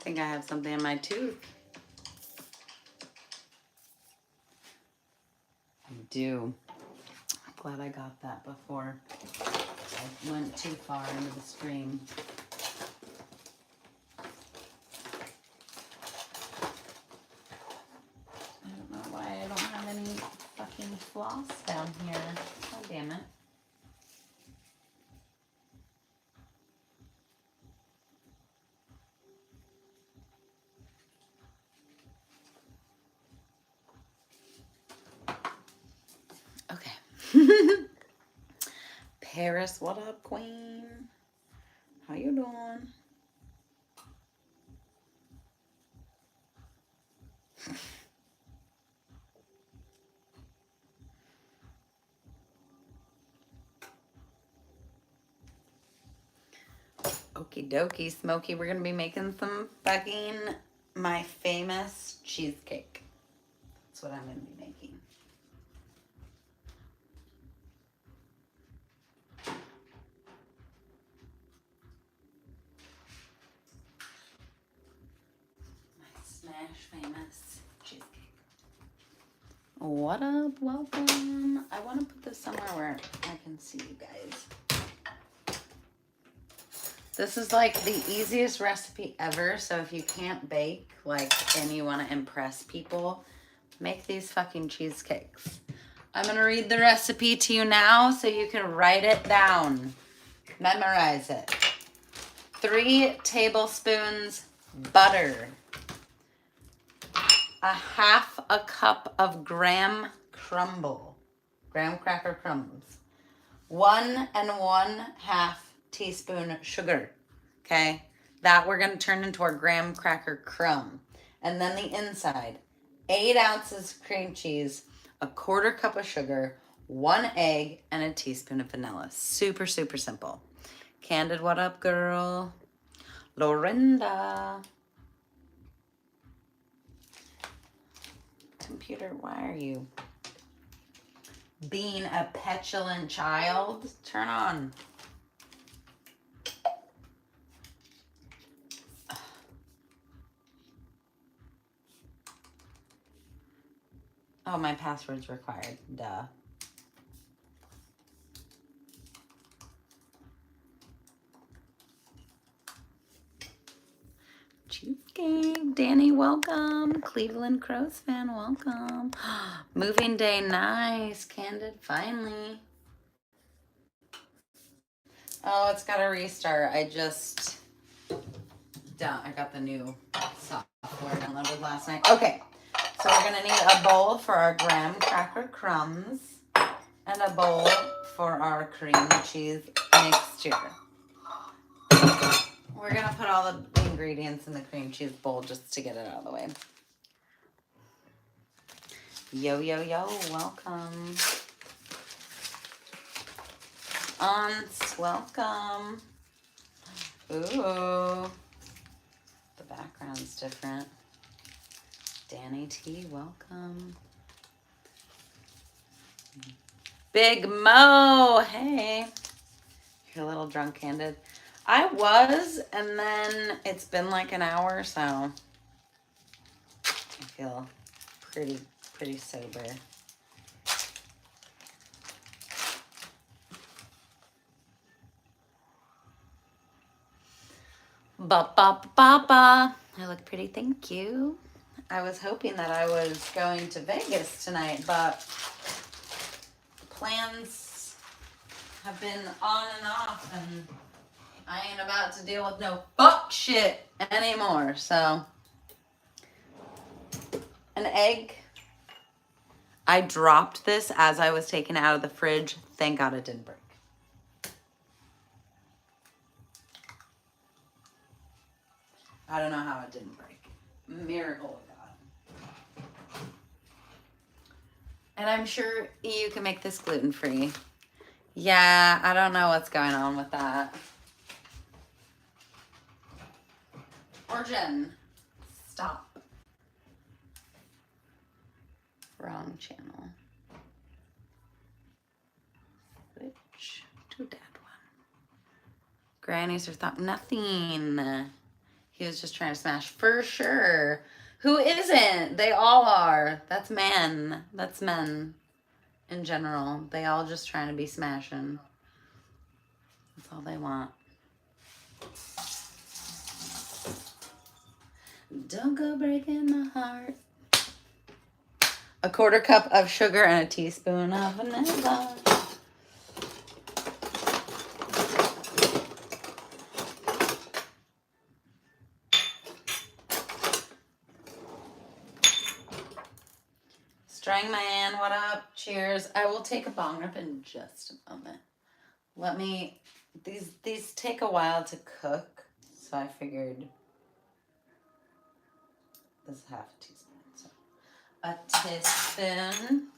think I have something in my tooth. I do. I'm glad I got that before I went too far into the stream. I don't know why I don't have any fucking floss down here. Oh, damn it. Okay. Paris, what up, queen? How you doing? Okie dokie, Smokey. We're gonna be making some fucking my famous cheesecake. That's what I'm gonna be making. My smash famous cheesecake. What up? Welcome. I want to put this somewhere where I can see you guys. This is like the easiest recipe ever. So if you can't bake, like, and you want to impress people, make these fucking cheesecakes. I'm going to read the recipe to you now so you can write it down. Memorize it. 3 tablespoons butter. 1/2 cup of graham cracker crumbs. 1 1/2 teaspoon sugar. Okay, that we're gonna turn into our graham cracker crumb. And then the inside, 8 ounces cream cheese, 1/4 cup of sugar, 1 egg, and a teaspoon of vanilla. Super, super simple. Candid, what up, girl? Lorinda. Computer, why are you being a petulant child? Turn on. Oh, my password's required. Duh. Cheesecake. Danny, welcome. Cleveland Crows fan, welcome. Moving day, nice. Candid, finally. Oh, it's got to restart. I got the new software downloaded last night. Okay, so we're going to need a bowl for our graham cracker crumbs and a bowl for our cream cheese mixture. We're going to put all the ingredients in the cream cheese bowl just to get it out of the way. Yo, yo, yo, welcome. Aunts, welcome. Ooh, the background's different. Danny T, welcome. Big Mo, hey. You're a little drunk, Candid. I was, and then it's been like an hour, so I feel pretty sober. Ba ba ba ba. I look pretty, thank you. I was hoping that I was going to Vegas tonight, but plans have been on and off, and I ain't about to deal with no fuck shit anymore. So, an egg. I dropped this as I was taking it out of the fridge. Thank God it didn't break. I don't know how it didn't break. Miracle of God. And I'm sure you can make this gluten-free. Yeah, I don't know what's going on with that. Origin, stop. Wrong channel. Switch to that one. Grannies are thought nothing. He was just trying to smash for sure. Who isn't? They all are. That's men. That's men in general. They all just trying to be smashing. That's all they want. Don't go breaking my heart. A quarter cup of sugar and a teaspoon of vanilla. Strang Man, what up? Cheers. I will take a bong rip in just a moment. Let me, these take a while to cook, so I figured this is half a teaspoon. So a teaspoon.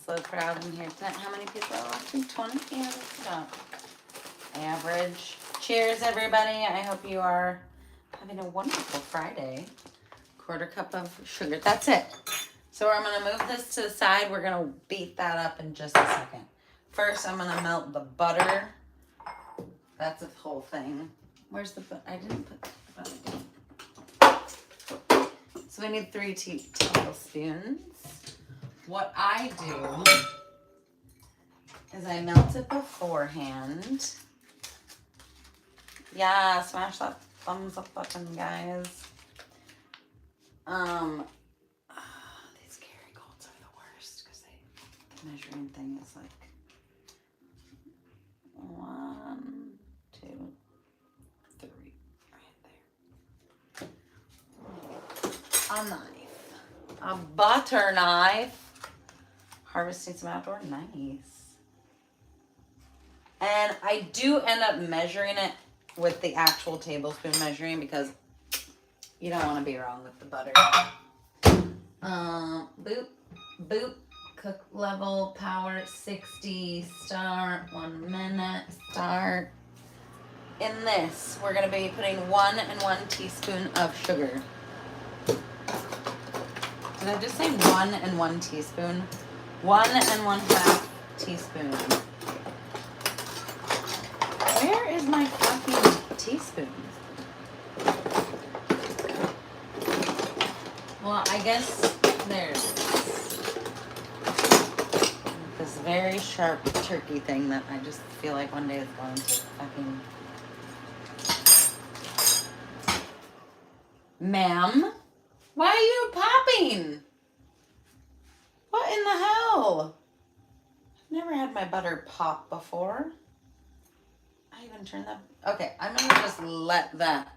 Slow crowd in here tonight. How many people are watching? 20? Yeah, that's about average. Cheers, everybody. I hope you are having a wonderful Friday. Quarter cup of sugar. That's it. So I'm going to move this to the side. We're going to beat that up in just a second. First, I'm going to melt the butter. That's the whole thing. Where's the butter? I didn't put the butter. So we need 3 tablespoons. What I do is I melt it beforehand. Yeah, smash that thumbs up button, guys. These Kerrygolds are the worst because the measuring thing is like 1, 2, 3, right there. A knife, a butter knife. Harvesting some outdoor, nice. And I do end up measuring it with the actual tablespoon measuring because you don't want to be wrong with the butter. Boop, boop, cook level, power 60, start, 1 minute, start. In this, we're going to be putting 1 and 1 teaspoon of sugar. Did I just say 1 and 1 teaspoon? 1 and 1/2 teaspoon. Where is my fucking teaspoon? Well, I guess there's this very sharp turkey thing that I just feel like one day is going to fucking... Ma'am? Why are you popping? What in the hell? I've never had my butter pop before. I even turned that... Okay, I'm going to just let that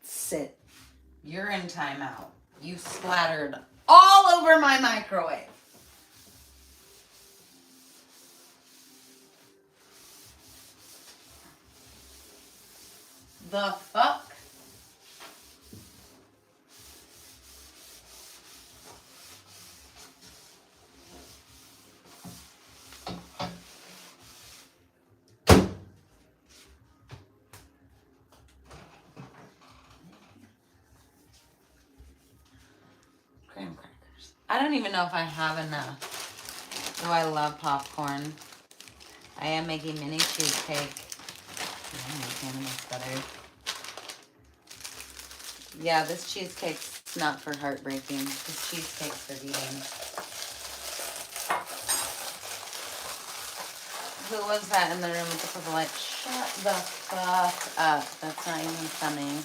sit. You're in timeout. You splattered all over my microwave. The fuck? Graham crackers. I don't even know if I have enough. Oh, I love popcorn. I am making mini cheesecake. I'm making this better. Yeah, this cheesecake's not for heartbreaking. This cheesecake's for eating. Who was that in the room with the purple light? Shut the fuck up. That's not even funny.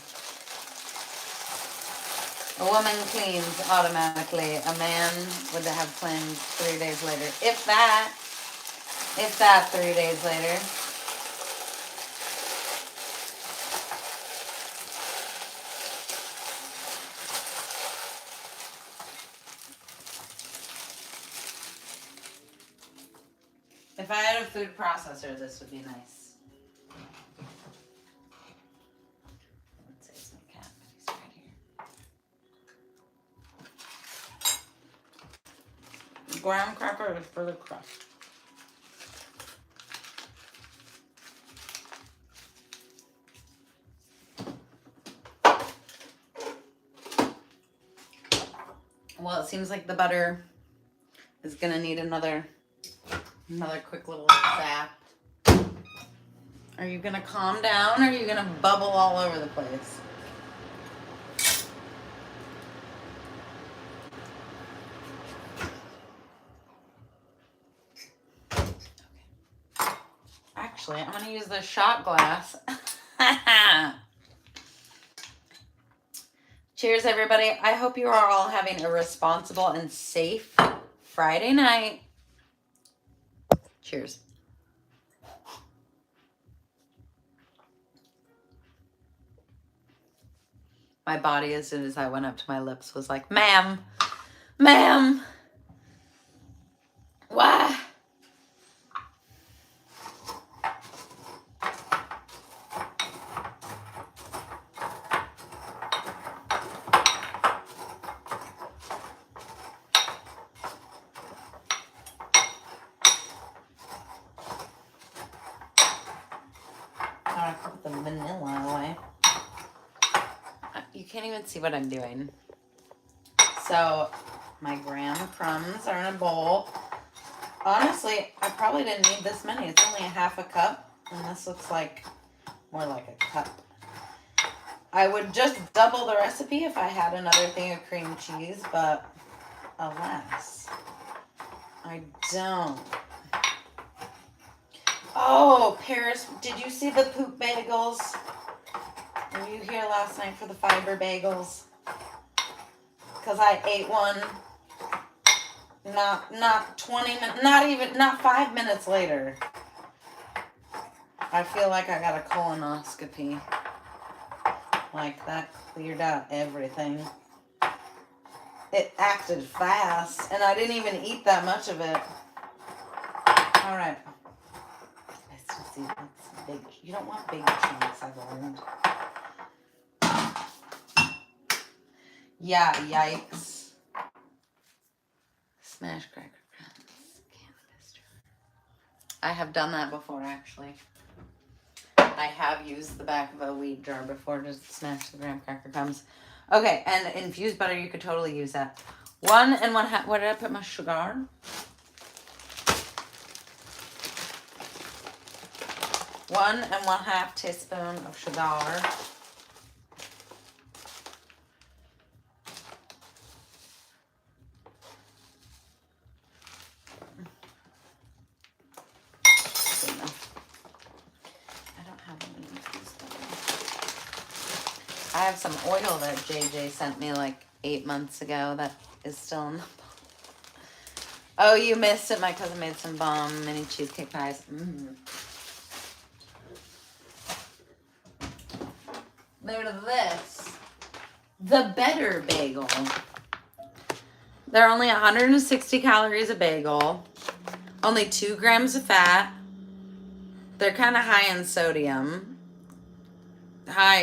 A woman cleans automatically. A man would have cleansed 3 days later. If that 3 days later. If I had a food processor, this would be nice. Let's say it's my cat, but he's right here. Graham cracker is for the crust. Well, it seems like the butter is gonna need another quick little zap. Are you gonna calm down or are you gonna bubble all over the place? Okay. Actually, I'm gonna use the shot glass. Cheers, everybody. I hope you are all having a responsible and safe Friday night. Cheers. My body, as soon as I went up to my lips, was like, ma'am, why? I put the vanilla away. You can't even see what I'm doing. So my graham crumbs are in a bowl. Honestly, I probably didn't need this many. It's only a half a cup, and this looks like more like a cup. I would just double the recipe if I had another thing of cream cheese, but alas, I don't. Oh, Paris, did you see the poop bagels? Were you here last night for the fiber bagels? Because I ate one not 20 minutes, not 5 minutes later. I feel like I got a colonoscopy. Like, that cleared out everything. It acted fast, and I didn't even eat that much of it. All right. I still see that's big. You don't want big chunks, I've learned. Yeah, yikes. Smash cracker crumbs. Cannabis jar. I have done that before, actually. I have used the back of a weed jar before to smash the graham cracker crumbs. Okay, and infused butter, you could totally use that. 1 1/2. Where did I put my sugar? 1 1/2 teaspoon of sugar. I have some oil that JJ sent me like 8 months ago that is still in the bowl. Oh, you missed it. My cousin made some bomb mini cheesecake pies. There's this. The Better Bagel. They're only 160 calories a bagel. Only 2 grams of fat. They're kind of high in sodium.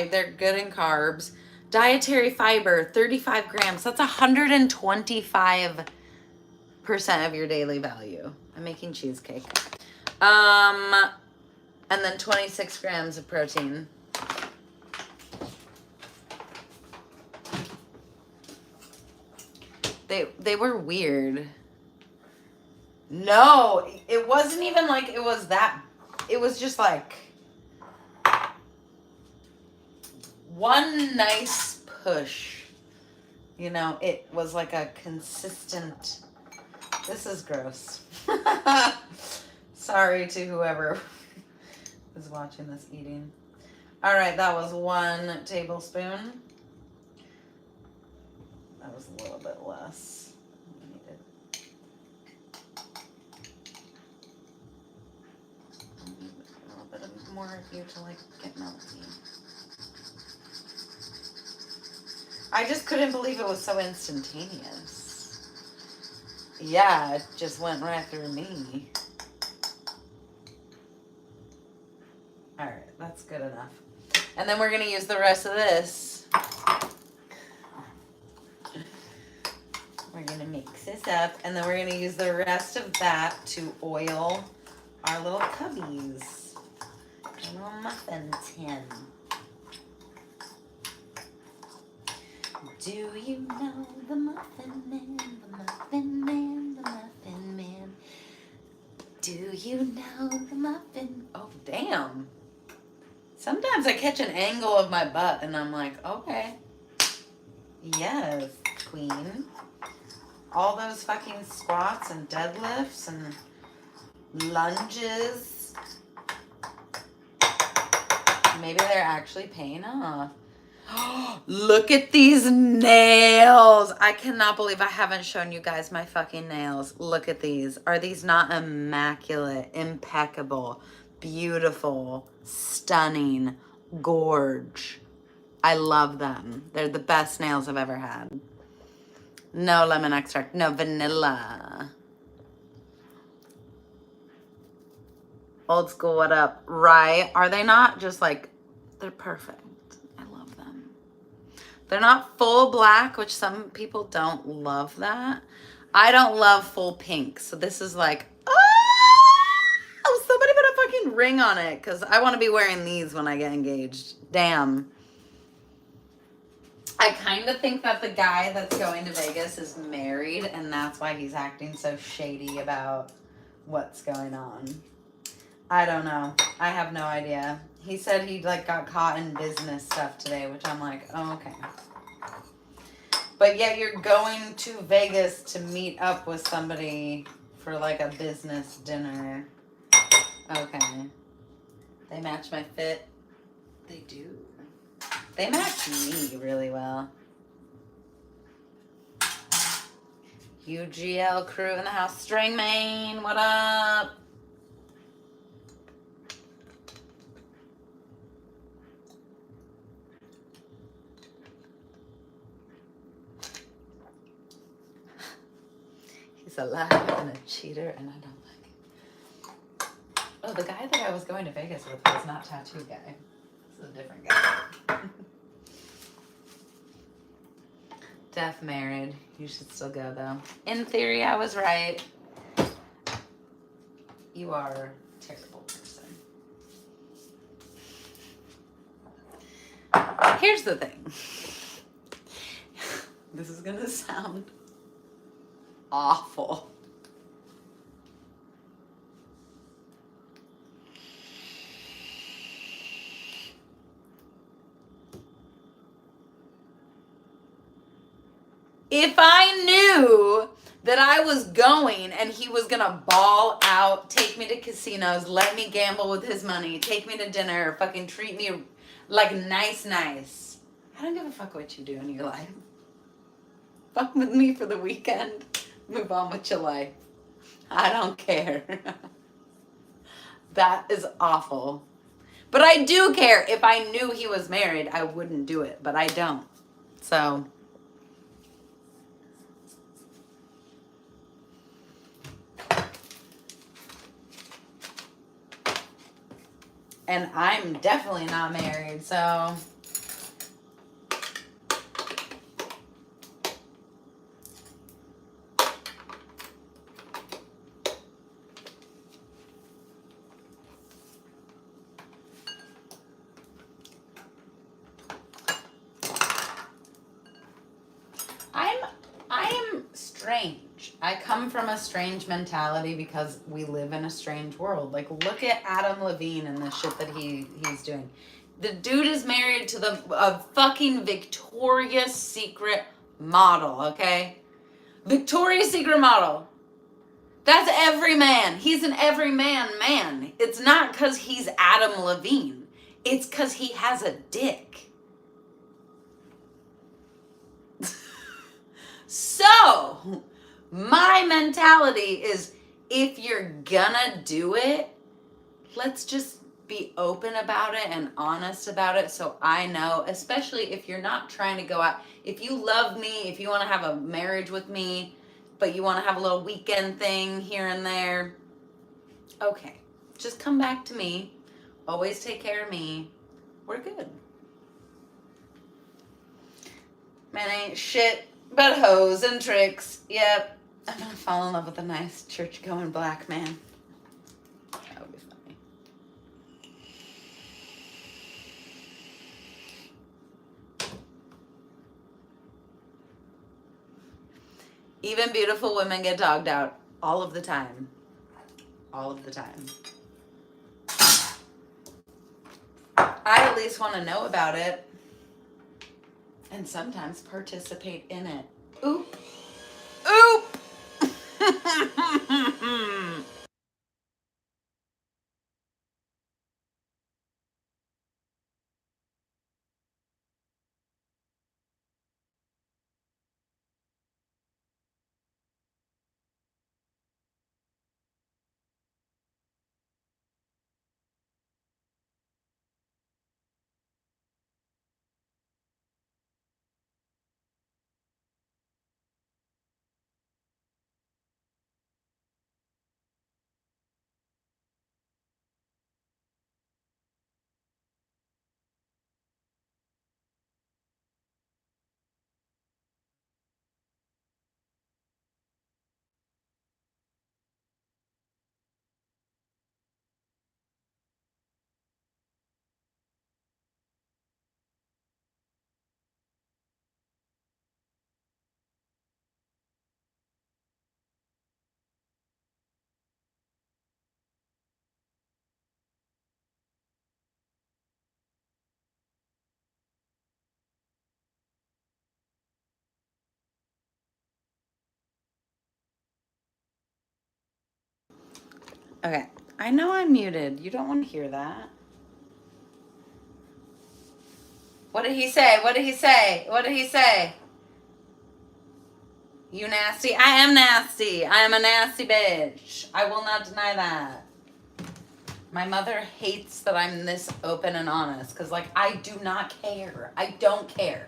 They're good in carbs. Dietary fiber, 35 grams. That's 125% of your daily value. I'm making cheesecake. And then 26 grams of protein. They were weird. No, it wasn't even like it was that. It was just like one nice push. You know, it was like a consistent. This is gross. Sorry to whoever is watching this eating. All right, that was 1 tablespoon. That was a little bit less. A little bit more of you to like get melty. I just couldn't believe it was so instantaneous. Yeah, it just went right through me. All right, that's good enough. And then we're gonna use the rest of this. We're gonna mix this up, and then we're gonna use the rest of that to oil our little cubbies. A little muffin tin. Do you know the Muffin Man? Do you know the muffin? Oh, damn. Sometimes I catch an angle of my butt and I'm like, okay. Yes, queen. All those fucking squats and deadlifts and lunges. Maybe they're actually paying off. Look at these nails. I cannot believe I haven't shown you guys my fucking nails. Look at these. Are these not immaculate, impeccable, beautiful, stunning, gorge? I love them. They're the best nails I've ever had. No lemon extract, no vanilla. Old school, what up? Right? Are they not just like, they're perfect. I love them. They're not full black, which some people don't love that. I don't love full pink. So this is like, oh, somebody put a fucking ring on it because I want to be wearing these when I get engaged. Damn. I kind of think that the guy that's going to Vegas is married and that's why he's acting so shady about what's going on. I don't know. I have no idea. He said he like got caught in business stuff today, which I'm like, oh, okay. But yet you're going to Vegas to meet up with somebody for like a business dinner. Okay. They match my fit. They do. They match me really well. UGL crew in the house. String Main, what up? He's a liar and a cheater, and I don't like it. Oh, the guy that I was going to Vegas with was not Tattoo Guy. This is a different guy. Def married. You should still go, though. In theory, I was right. You are a terrible person. Here's the thing. This is going to sound awful. If I knew that I was going and he was gonna ball out, take me to casinos, let me gamble with his money, take me to dinner, fucking treat me like nice. I don't give a fuck what you do in your life. Fuck with me for the weekend. Move on with your life. I don't care. That is awful. But I do care. If I knew he was married, I wouldn't do it. But I don't. So. And I'm definitely not married, so. I am strange. I come from a strange mentality because we live in a strange world. Like, look at Adam Levine and the shit that he's doing. The dude is married to a fucking Victoria's Secret model, okay? Victoria's Secret model. That's every man. He's an everyman man. It's not because he's Adam Levine. It's because he has a dick. So, my mentality is if you're gonna do it, let's just be open about it and honest about it so I know, especially if you're not trying to go out. If you love me, if you want to have a marriage with me, but you want to have a little weekend thing here and there, okay, just come back to me. Always take care of me. We're good. Man, ain't shit but hoes and tricks. Yep. I'm gonna fall in love with a nice church-going black man. That would be funny. Even beautiful women get dogged out all of the time. all of the time. I at least want to know about it and sometimes participate in it. Oop. Oop. Okay, I know I'm muted. You don't want to hear that. What did he say? What did he say? What did he say? You nasty? I am nasty. I am a nasty bitch. I will not deny that. My mother hates that I'm this open and honest because, like, I do not care. I don't care.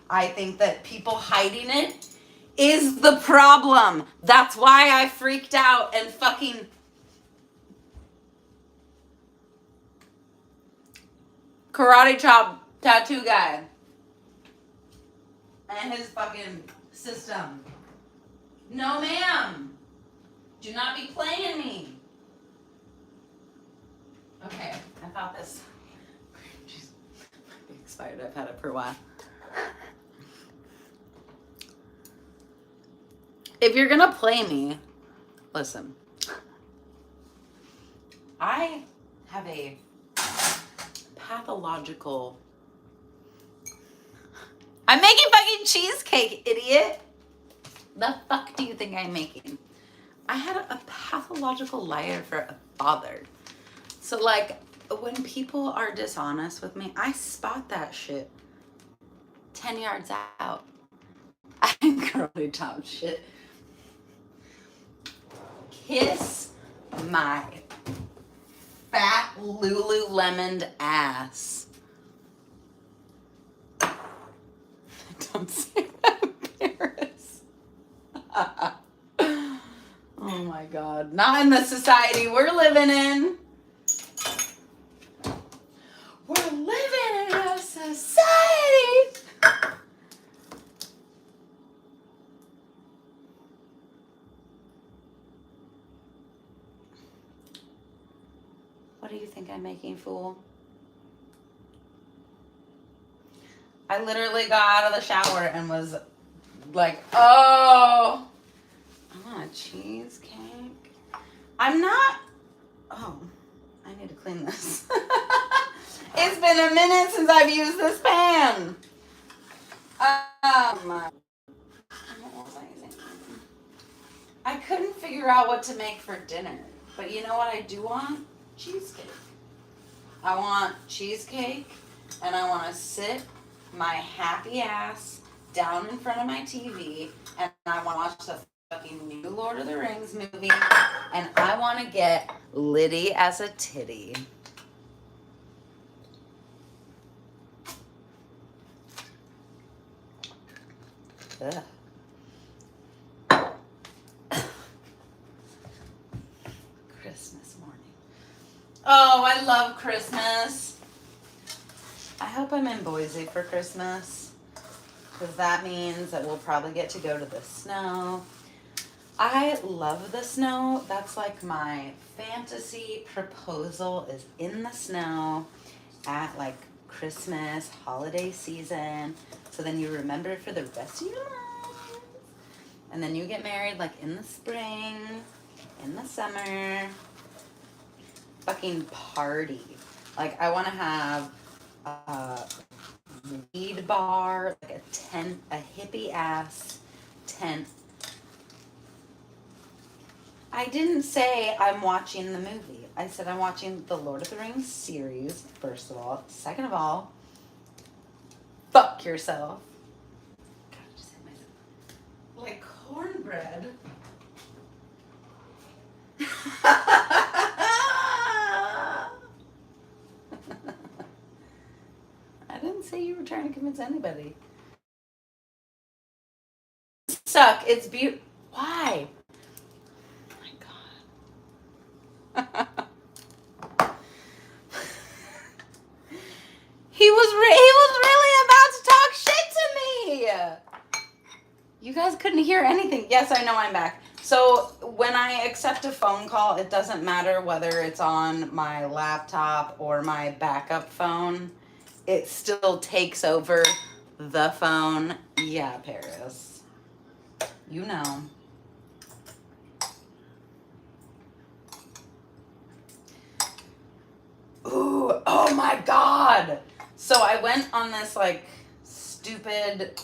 I think that people hiding it is the problem. That's why I freaked out and fucking... Karate chop tattoo guy and his fucking system. No, ma'am. Do not be playing me. Okay, I thought this. Jeez, I'm excited. I've had it for a while. If you're gonna play me, listen. I have a pathological... I'm making fucking cheesecake, idiot. The fuck do you think I'm making? I had a pathological liar for a father. So, like, when people are dishonest with me, I spot that shit 10 yards out. I girly top shit. Kiss my fat Lululemon ass. Don't say that, Paris. Oh my God. Not in the society we're living in. We're living in a society. What do you think I'm making, fool? I literally got out of the shower and was like, oh, I want a cheesecake. I'm not, oh, I need to clean this. It's been a minute since I've used this pan. What was I thinking? I couldn't figure out what to make for dinner. But you know what I do want? Cheesecake. I want cheesecake, and I want to sit my happy ass down in front of my TV, and I want to watch the fucking new Lord of the Rings movie, and I want to get litty as a titty. Ugh. Christmas morning. Oh, I love Christmas. I hope I'm in Boise for Christmas, because that means that we'll probably get to go to the snow. I love the snow. That's like my fantasy proposal, is in the snow at like Christmas, holiday season. So then you remember for the rest of your life. And then you get married like in the spring, in the summer. fucking party. Like, I want to have a weed bar, like a tent, a hippie ass tent. I didn't say I'm watching the movie. I said I'm watching the Lord of the Rings series, first of all. Second of all, fuck yourself. God, I just hit myself. Like cornbread. I didn't say you were trying to convince anybody. Suck. It's beautiful. Why? Oh my god. He was really about to talk shit to me. You guys couldn't hear anything. Yes, I know I'm back. So when I accept a phone call, it doesn't matter whether it's on my laptop or my backup phone. It still takes over the phone. Yeah, Paris. You know. Ooh, oh my god. So I went on this like stupid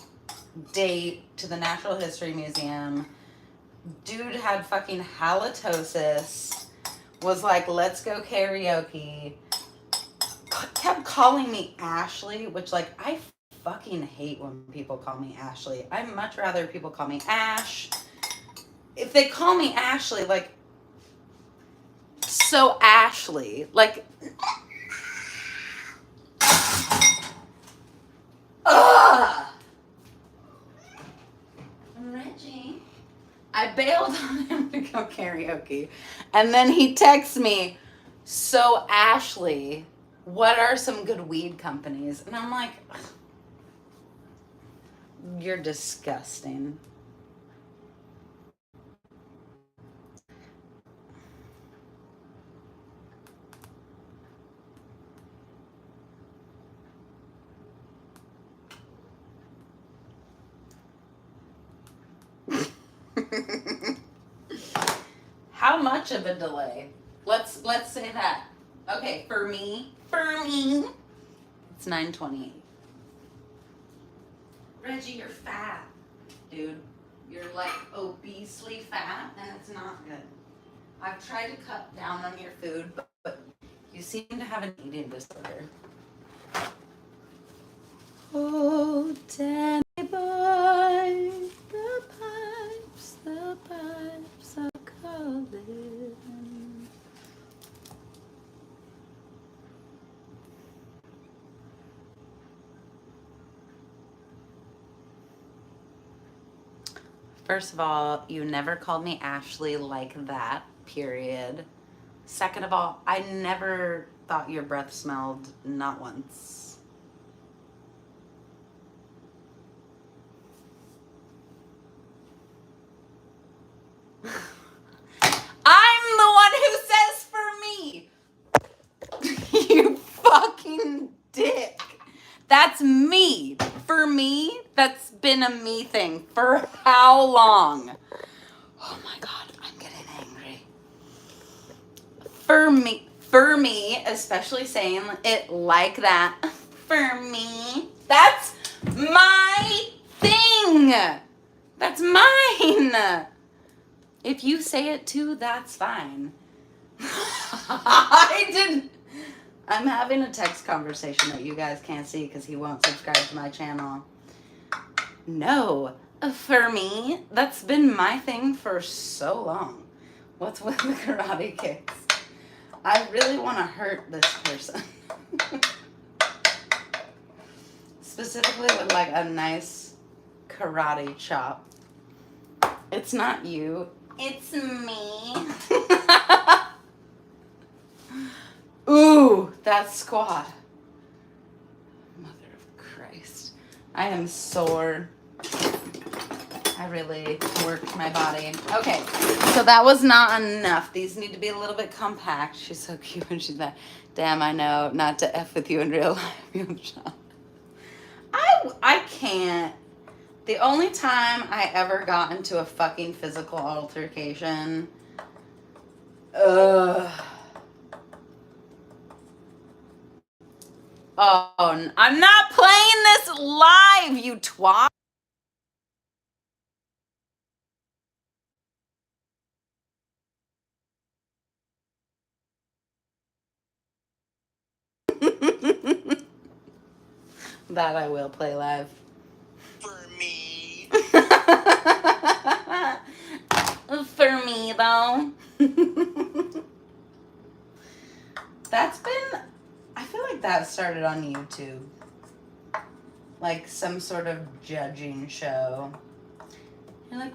date to the Natural History Museum. Dude had fucking halitosis. Was like, let's go karaoke. Kept calling me Ashley, which like I fucking hate when people call me Ashley. I'd much rather people call me Ash. If they call me Ashley, like, so Ashley, like, ugh. Reggie. I bailed on him to go karaoke. And then he texts me, so Ashley, what are some good weed companies? And I'm like, you're disgusting. How much of a delay? Let's say that. Okay, for me, it's 9:28. Reggie, you're fat, dude. You're like obesely fat, and it's not good. I've tried to cut down on your food, but you seem to have an eating disorder. Oh, Danny boy, the pipes are calling. First of all, you never called me Ashley like that, period. Second of all, I never thought your breath smelled, not once. I'm the one who says for me. You fucking dick. That's me. For me, that's been a me thing. For how long? Oh my god, I'm getting angry. For me, especially saying it like that. For me, that's my thing. That's mine. If you say it too, that's fine. I didn't. I'm having a text conversation that you guys can't see because he won't subscribe to my channel. No, for me, that's been my thing for so long. What's with the karate kicks? I really want to hurt this person. Specifically with like a nice karate chop. It's not you, it's me. Ooh, that squat. Mother of Christ. I am sore. I really worked my body. Okay, so that was not enough. These need to be a little bit compact. She's so cute when she's that. Damn, I know. Not to F with you in real life. I can't. The only time I ever got into a fucking physical altercation, Oh, I'm not playing this live, you twat. That I will play live. For me. For me, though. That's been, I feel like that started on YouTube. Like some sort of judging show. You're like,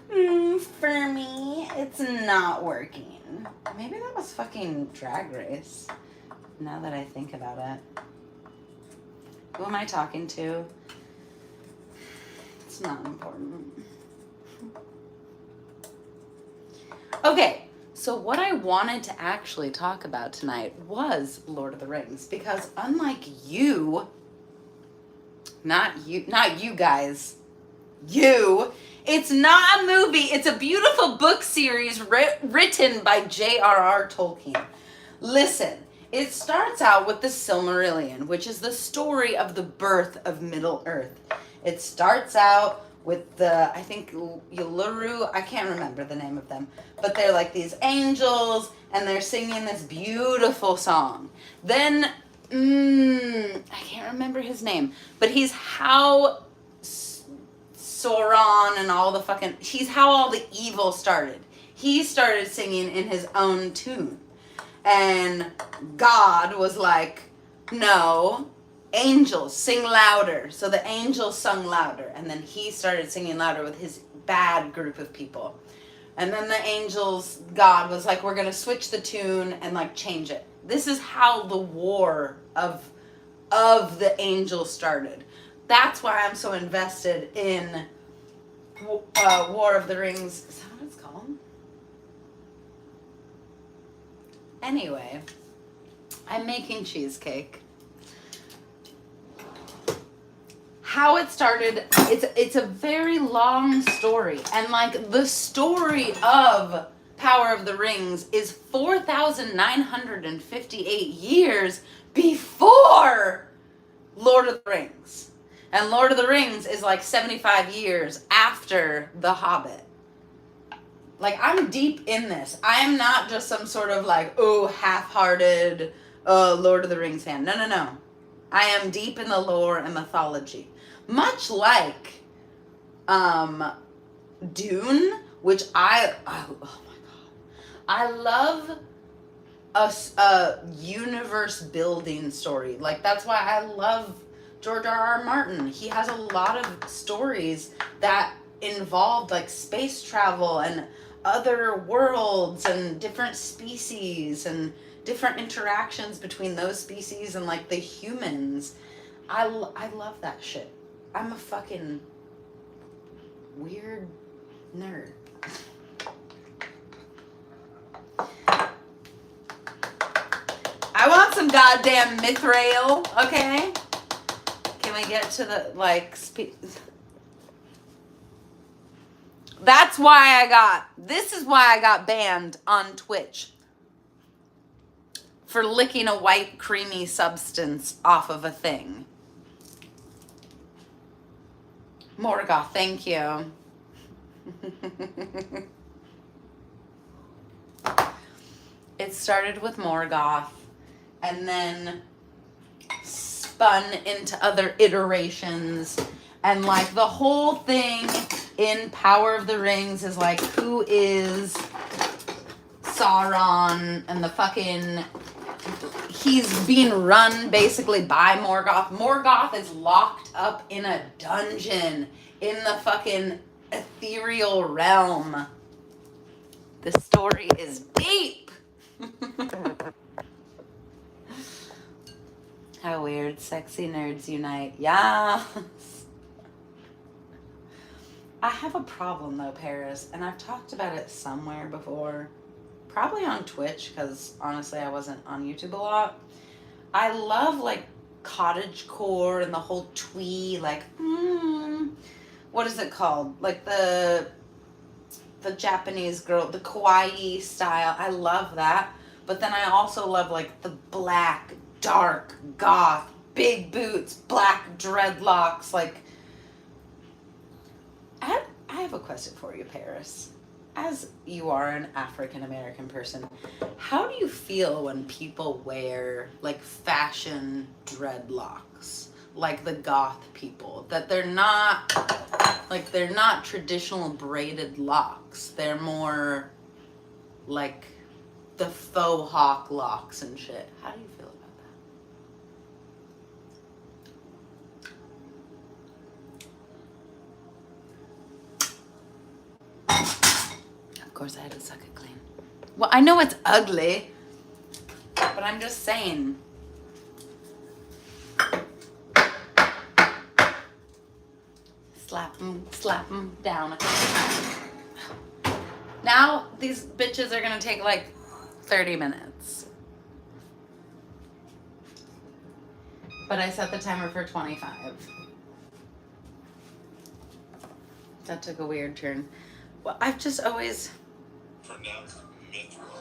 for me, it's not working. Maybe that was fucking Drag Race. Now that I think about it. Who am I talking to? It's not important. Okay, so what I wanted to actually talk about tonight was Lord of the Rings, because unlike you, not you guys, it's not a movie, it's a beautiful book series written by J.R.R. Tolkien. Listen, it starts out with the Silmarillion, which is the story of the birth of Middle-earth. It starts out with the, I think, Yuluru, I can't remember the name of them, but they're like these angels, and they're singing this beautiful song. Then, I can't remember his name, but he's how Sauron and all the fucking, he's how all the evil started. He started singing in his own tune. And God was like, no, angels, sing louder. So the angels sung louder. And then he started singing louder with his bad group of people. And then the angels, God was like, we're going to switch the tune and like change it. This is how the war of the angels started. That's why I'm so invested in War of the Rings. Is that what it's called? Anyway, I'm making cheesecake. How it started, it's a very long story. And like the story of Power of the Rings is 4,958 years before Lord of the Rings. And Lord of the Rings is like 75 years after The Hobbit. Like, I'm deep in this. I am not just some sort of like, half-hearted Lord of the Rings fan. No. I am deep in the lore and mythology. Much like Dune, which oh my god. I love a universe building story. Like, that's why I love George R.R. Martin. He has a lot of stories that involved like space travel and other worlds and different species and different interactions between those species and like the humans. I love that shit. I'm a fucking weird nerd. I want some goddamn mithril, okay? Can we get to the, like, That's why this is why I got banned on Twitch. For licking a white creamy substance off of a thing. Morgoth, thank you. It started with Morgoth and then spun into other iterations. And like the whole thing in Power of the Rings is like, who is Sauron and the fucking, he's being run basically by Morgoth. Morgoth is locked up in a dungeon in the fucking ethereal realm. The story is deep. How weird. Sexy nerds unite. Yes. I have a problem though, Paris, and I've talked about it somewhere before. Probably on Twitch, because honestly I wasn't on YouTube a lot. I love like cottagecore and the whole twee, like, what is it called? Like the Japanese girl, the kawaii style. I love that. But then I also love like the black, dark, goth, big boots, black dreadlocks. Like, I have a question for you, Paris. As you are an African American person, how do you feel when people wear like fashion dreadlocks, like the goth people? That they're not traditional braided locks. They're more like the faux hawk locks and shit. How do you feel about that? Of course, I had to suck it clean. Well, I know it's ugly, but I'm just saying. Slap them down a couple times. Now, these bitches are gonna take like 30 minutes. But I set the timer for 25. That took a weird turn. Well, I've just always... pronounced mithril.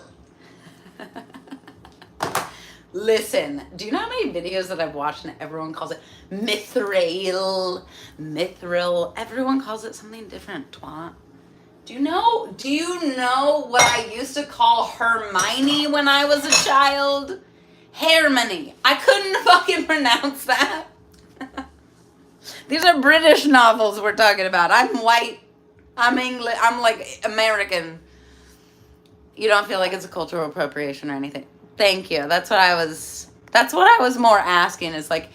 Listen, do you know how many videos that I've watched and everyone calls it mithril? Mithril. Everyone calls it something different, twat. Do you know what I used to call Hermione when I was a child? Hermione. I couldn't fucking pronounce that. These are British novels we're talking about. I'm white. I'm English. I'm like American. You don't feel like it's a cultural appropriation or anything. Thank you. That's what I was more asking, is like,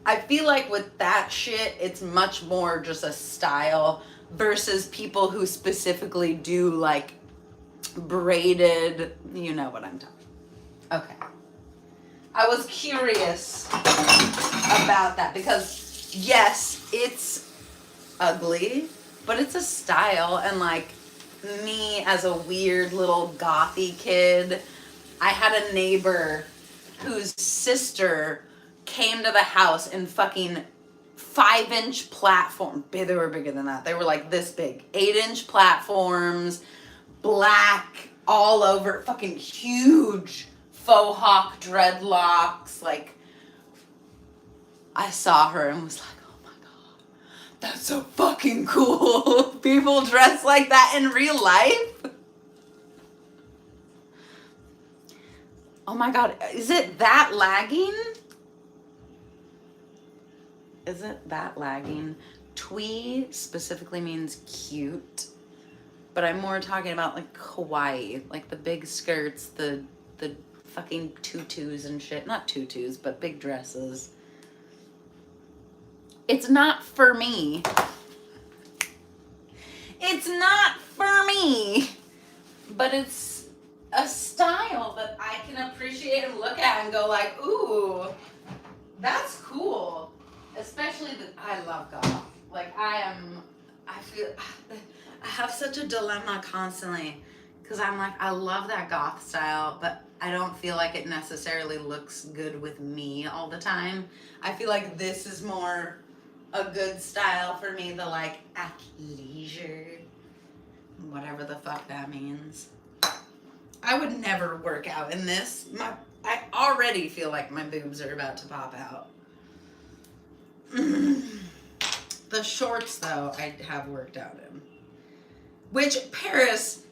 I feel like with that shit, it's much more just a style versus people who specifically do like braided, you know what I'm talking about. Okay. I was curious about that because yes, it's ugly, but it's a style, and like me as a weird little gothy kid, I had a neighbor whose sister came to the house in fucking 5-inch platform. They were bigger than that. They were like this big. 8-inch platforms, black, all over, fucking huge faux hawk dreadlocks. Like, I saw her and was like, oh my God, that's so fucking cool. People dress like that in real life. Oh my God, is it that lagging? Is it that lagging? Twee specifically means cute, but I'm more talking about like Hawaii, like the big skirts, the fucking tutus and shit. Not tutus, but big dresses. It's not for me. It's not for me, but it's a style that I can appreciate and look at and go like, ooh, that's cool. Especially I love goth. Like I have such a dilemma constantly because I'm like, I love that goth style, but I don't feel like it necessarily looks good with me all the time. I feel like this is more a good style for me, the like athleisure, whatever the fuck that means. I would never work out in this. I already feel like my boobs are about to pop out. The shorts, though, I have worked out in. Which, Paris,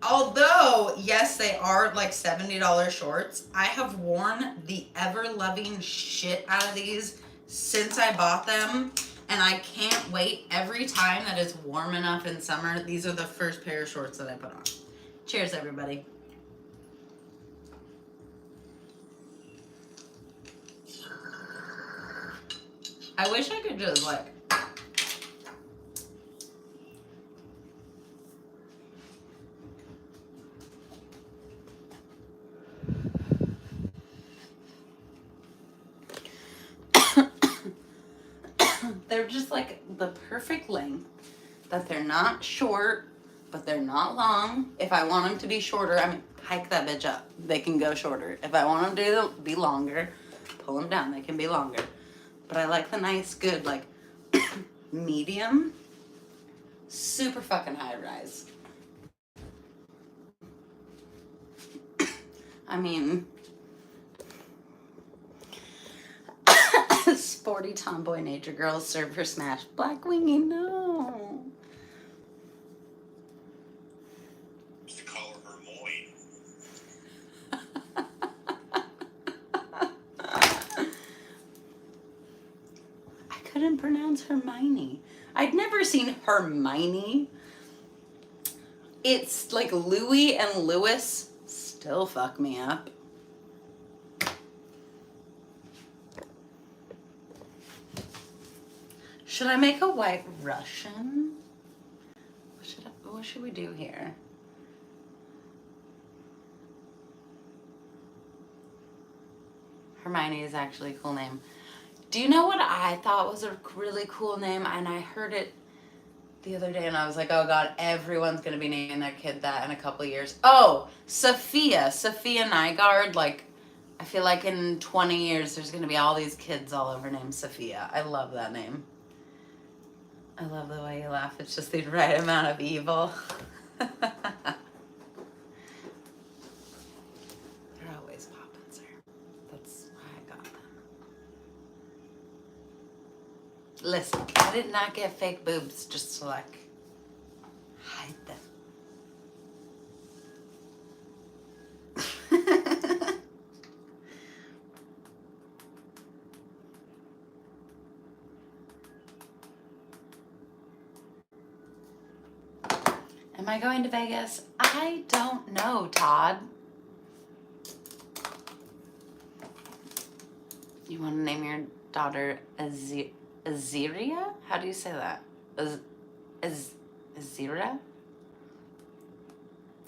although, yes, they are like $70 shorts, I have worn the ever-loving shit out of these since I bought them. And I can't wait every time that it's warm enough in summer. These are the first pair of shorts that I put on. Cheers, everybody. I wish I could just like... They're just like the perfect length, that they're not short, but they're not long. If I want them to be shorter, I mean, hike that bitch up. They can go shorter. If I want them to be longer, pull them down. They can be longer. But I like the nice, good, like, medium, super fucking high rise. I mean, sporty tomboy nature girls serve her smashed black wingy. No. To call her Hermione. I couldn't pronounce Hermione. I'd never seen Hermione. It's like Louis and Louis still fuck me up. Should I make a white Russian? What should we do here? Hermione is actually a cool name. Do you know what I thought was a really cool name? And I heard it the other day and I was like, oh God, everyone's going to be naming their kid that in a couple of years. Oh, Sophia Nygaard. Like, I feel like in 20 years, there's going to be all these kids all over named Sophia. I love that name. I love the way you laugh. It's just the right amount of evil. They're always popping, sir. That's why I got them. Listen, I did not get fake boobs just to like hide them. Am I going to Vegas? I don't know, Todd. You want to name your daughter Aziria? How do you say that? Azira?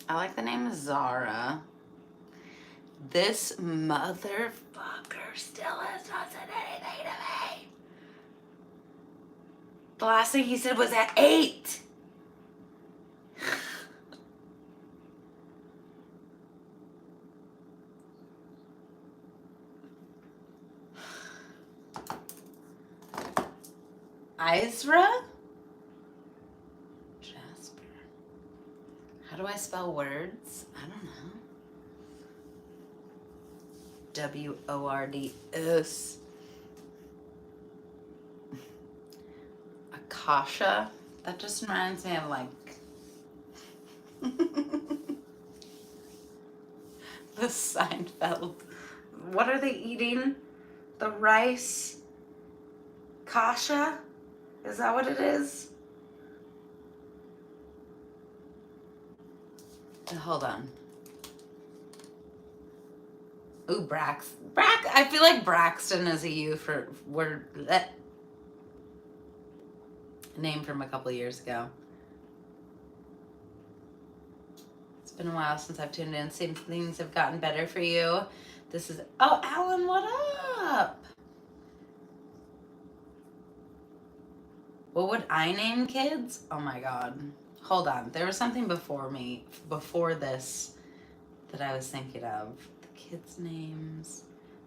I like the name Zara. This motherfucker still has not said anything to me. The last thing he said was at 8. Isra? Jasper. How do I spell words? I don't know. W-O-R-D-S. Akasha? That just reminds me of like the Seinfeld. What are they eating? The rice? Kasha? Is that what it is? Hold on. Ooh, I feel like Braxton is a U for word. Name from a couple of years ago. It's been a while since I've tuned in. Seems things have gotten better for you. This is, oh, Alan, what up? What would I name kids? Oh my God. Hold on. There was something before this, that I was thinking of. The kids' names.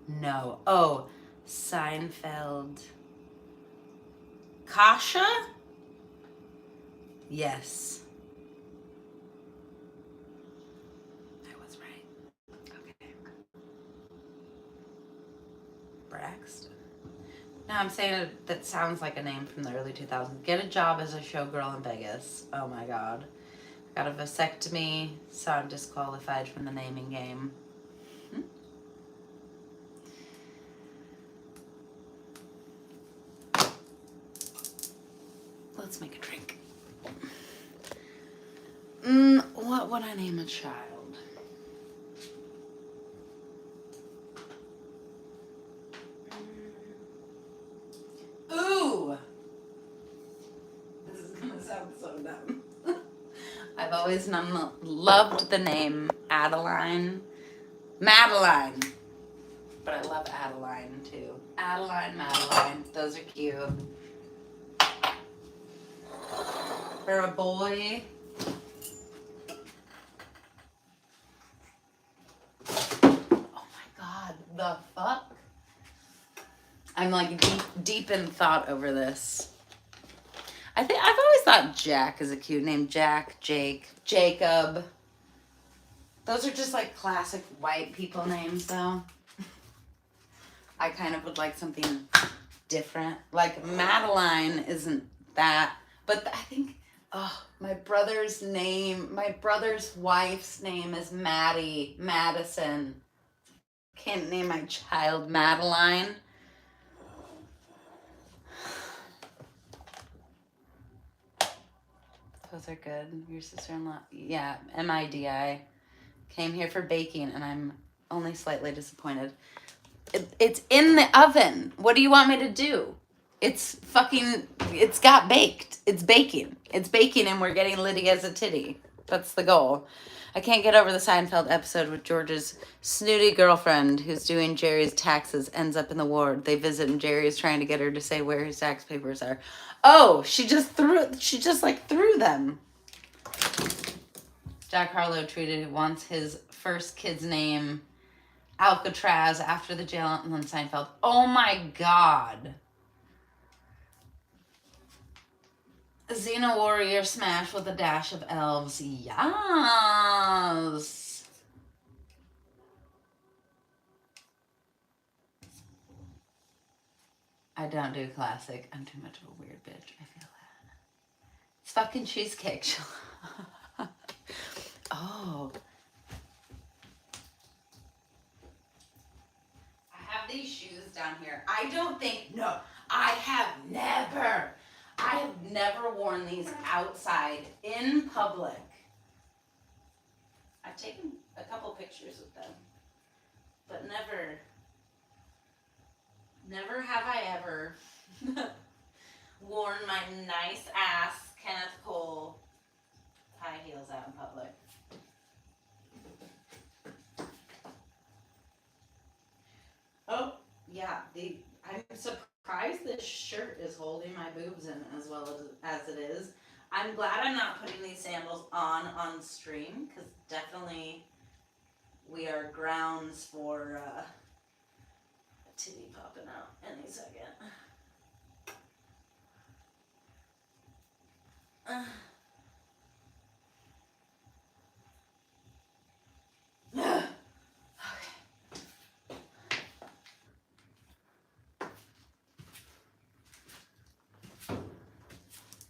No. Oh, Seinfeld. Kasha? Yes. I was right. Okay. Braxton. No, I'm saying that sounds like a name from the early 2000s. Get a job as a showgirl in Vegas. Oh my God. Got a vasectomy, so I'm disqualified from the naming game. Let's make a drink. What would I name a child? Ooh! This is gonna sound so dumb. I've always loved the name Madeline. But I love Adeline too. Madeline. Those are cute. For a boy. Oh my God, the fuck? I'm like deep in thought over this. I've always thought Jack is a cute name. Jack, Jake, Jacob. Those are just like classic white people names though. I kind of would like something different. Like Madeline isn't that, but I think my brother's wife's name is Maddie Madison. Can't name my child Madeline. Those are good. Your sister-in-law, yeah, MIDI, came here for baking, and I'm only slightly disappointed. It's in the oven. What do you want me to do? It's got baked. It's baking. It's baking, and we're getting litty as a titty. That's the goal. I can't get over the Seinfeld episode with George's snooty girlfriend who's doing Jerry's taxes ends up in the ward. They visit, and Jerry is trying to get her to say where his tax papers are. Oh, she just threw them. Jack Harlow tweeted wants his first kid's name Alcatraz after the jail on Seinfeld. Oh my God. Xena Warrior Smash with a dash of elves. Yes. I don't do classic. I'm too much of a weird bitch. I feel that. It's fucking cheesecake. Oh. I have these shoes down here. I have never worn these outside in public. I've taken a couple pictures with them, but never have I ever worn my nice ass Kenneth Cole high heels out in public. Oh, yeah, I'm surprised this shirt is holding my boobs in as well as it is. I'm glad I'm not putting these sandals on stream, because definitely we are grounds for a titty popping out any second.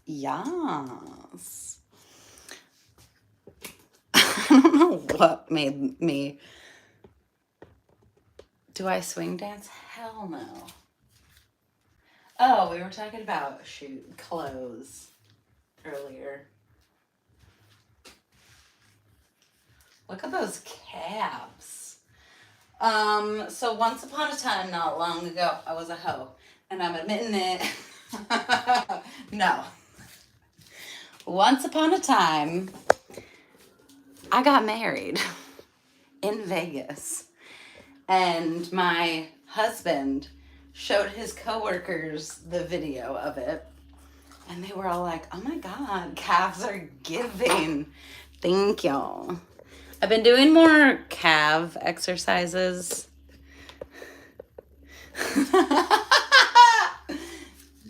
Yes. I don't know what made me. Do I swing dance? Hell no. Oh, we were talking about clothes earlier. Look at those calves. So once upon a time, not long ago, I was a hoe. And I'm admitting it. No. Once upon a time, I got married in Vegas. And my husband showed his coworkers the video of it. And they were all like, oh my God, calves are giving. Thank y'all. I've been doing more calf exercises.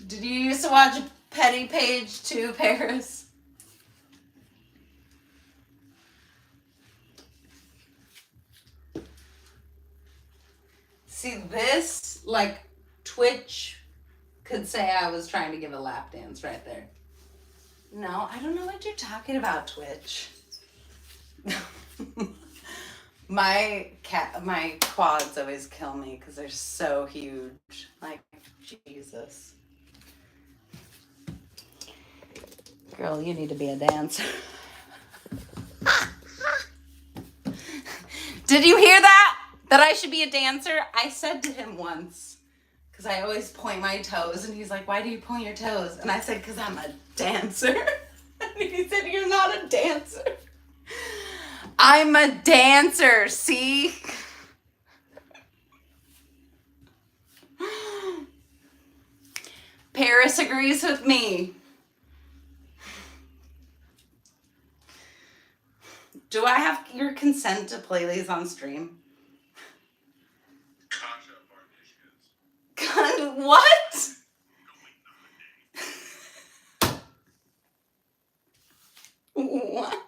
Did you used to watch Petty Page 2, Paris? See, this, like, Twitch could say I was trying to give a lap dance right there. No, I don't know what you're talking about, Twitch. My quads always kill me because they're so huge. Like, Jesus. Girl, you need to be a dancer. Did you hear that? That I should be a dancer? I said to him once, because I always point my toes, and he's like, why do you point your toes? And I said, because I'm a dancer. And he said, you're not a dancer. I'm a dancer, see? Paris agrees with me. Do I have your consent to play these on stream? God, what? What?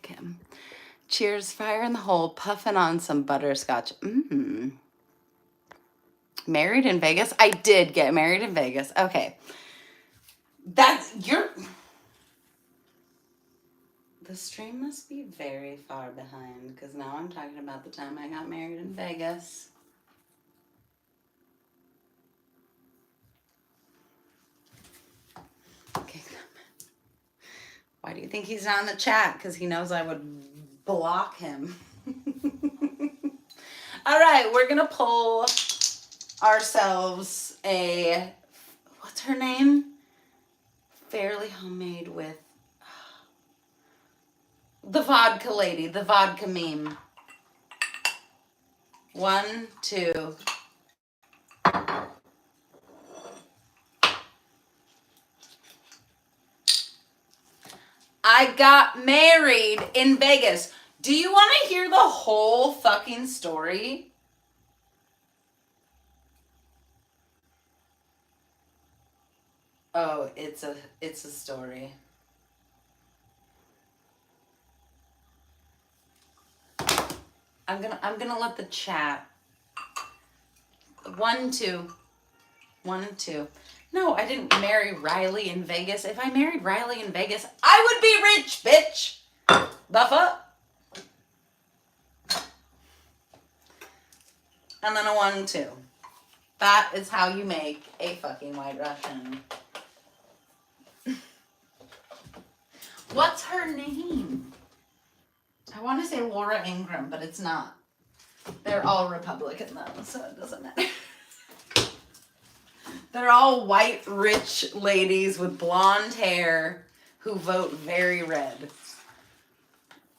kick him. Cheers, fire in the hole, puffing on some butterscotch. Married in Vegas? I did get married in Vegas. Okay. The stream must be very far behind because now I'm talking about the time I got married in Vegas. Okay. Why do you think he's not in the chat? Because he knows I would block him. All right, we're going to pull ourselves a, what's her name? Fairly Homemade with the vodka lady, the vodka meme. 1, 2. I got married in Vegas. Do you want to hear the whole fucking story? Oh, it's a story. I'm gonna let the chat. 1, 2. 1 and 2. No, I didn't marry Riley in Vegas. If I married Riley in Vegas, I would be rich, bitch. The fuck? And then a 1 and 2. That is how you make a fucking White Russian. What's her name? I want to say Laura Ingraham, but it's not. They're all Republican though, so it doesn't matter. They're all white, rich ladies with blonde hair who vote very red.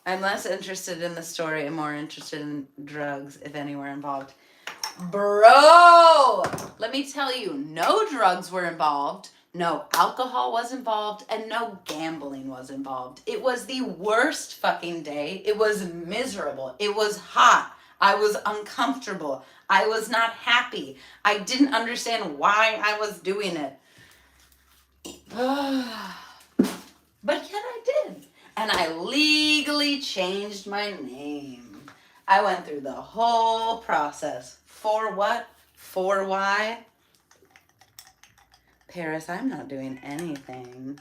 I'm less interested in the story and more interested in drugs, if any were involved. Bro! Let me tell you, no drugs were involved, no alcohol was involved, and no gambling was involved. It was the worst fucking day. It was miserable. It was hot. I was uncomfortable. I was not happy. I didn't understand why I was doing it. But yet I did. And I legally changed my name. I went through the whole process. For what? For why? Paris, I'm not doing anything.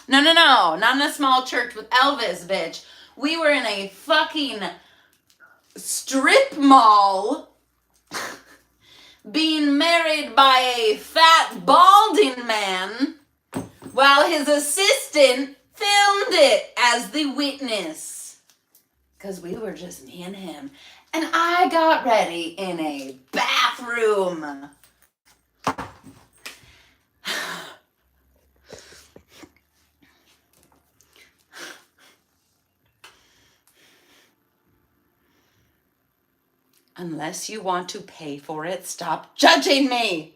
No. Not in a small church with Elvis, bitch. We were in a fucking strip mall being married by a fat, balding man while his assistant filmed it as the witness. Because we were just me and him. And I got ready in a bathroom. Unless you want to pay for it, stop judging me.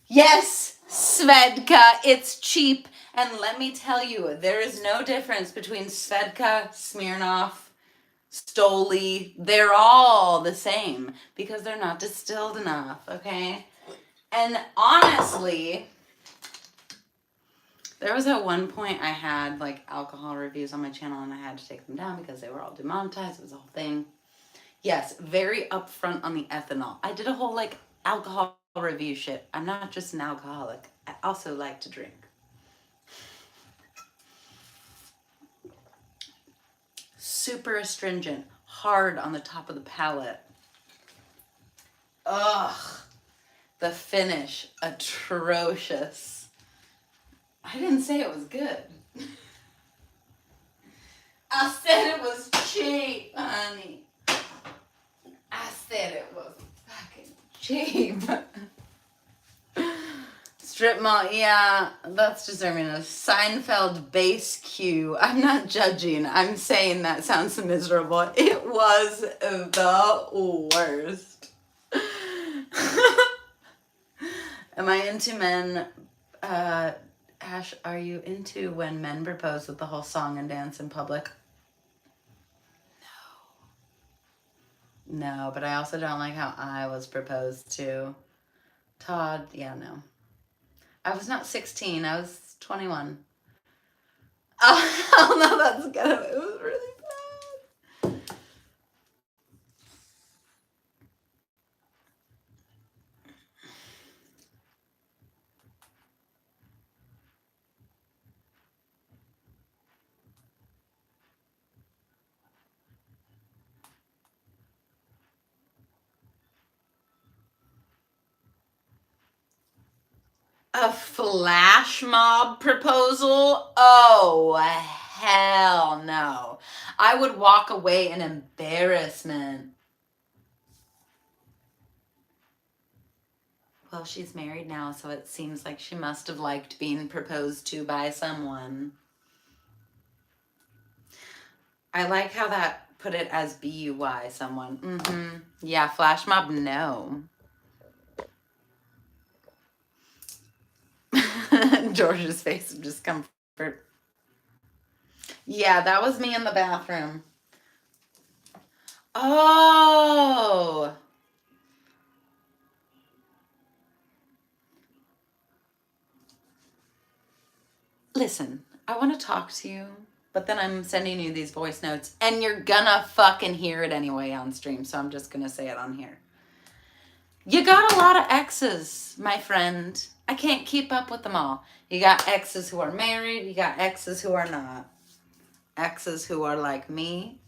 Yes, Svedka, it's cheap. And let me tell you, there is no difference between Svedka, Smirnoff, Stoli. They're all the same because they're not distilled enough, okay? And honestly, there was at one point I had like alcohol reviews on my channel and I had to take them down because they were all demonetized. It was a whole thing. Yes, very upfront on the ethanol. I did a whole like alcohol review shit. I'm not just an alcoholic. I also like to drink. Super astringent, hard on the top of the palate. Ugh. The finish, atrocious. I didn't say it was good. I said it was cheap, honey. I said it was fucking cheap. Strip mall, yeah, that's deserving of Seinfeld bass cue. I'm not judging. I'm saying that sounds miserable. It was the worst. Am I into men? Ash, are you into when men propose with the whole song and dance in public? No, but I also don't like how I was proposed to. Todd, yeah, no. I was not 16, I was 21. Oh, no, that's good. It was really bad. A flash mob proposal? Oh, hell no. I would walk away in embarrassment. Well, she's married now, so it seems like she must have liked being proposed to by someone. I like how that put it as BUY, someone. Mm-hmm. Yeah, flash mob, no. George's face of discomfort. Yeah, that was me in the bathroom. Oh. Listen, I want to talk to you, but then I'm sending you these voice notes, and you're gonna fucking hear it anyway on stream, so I'm just gonna say it on here. You got a lot of exes, my friend. I can't keep up with them all. You got exes who are married, you got exes who are not. Exes who are like me,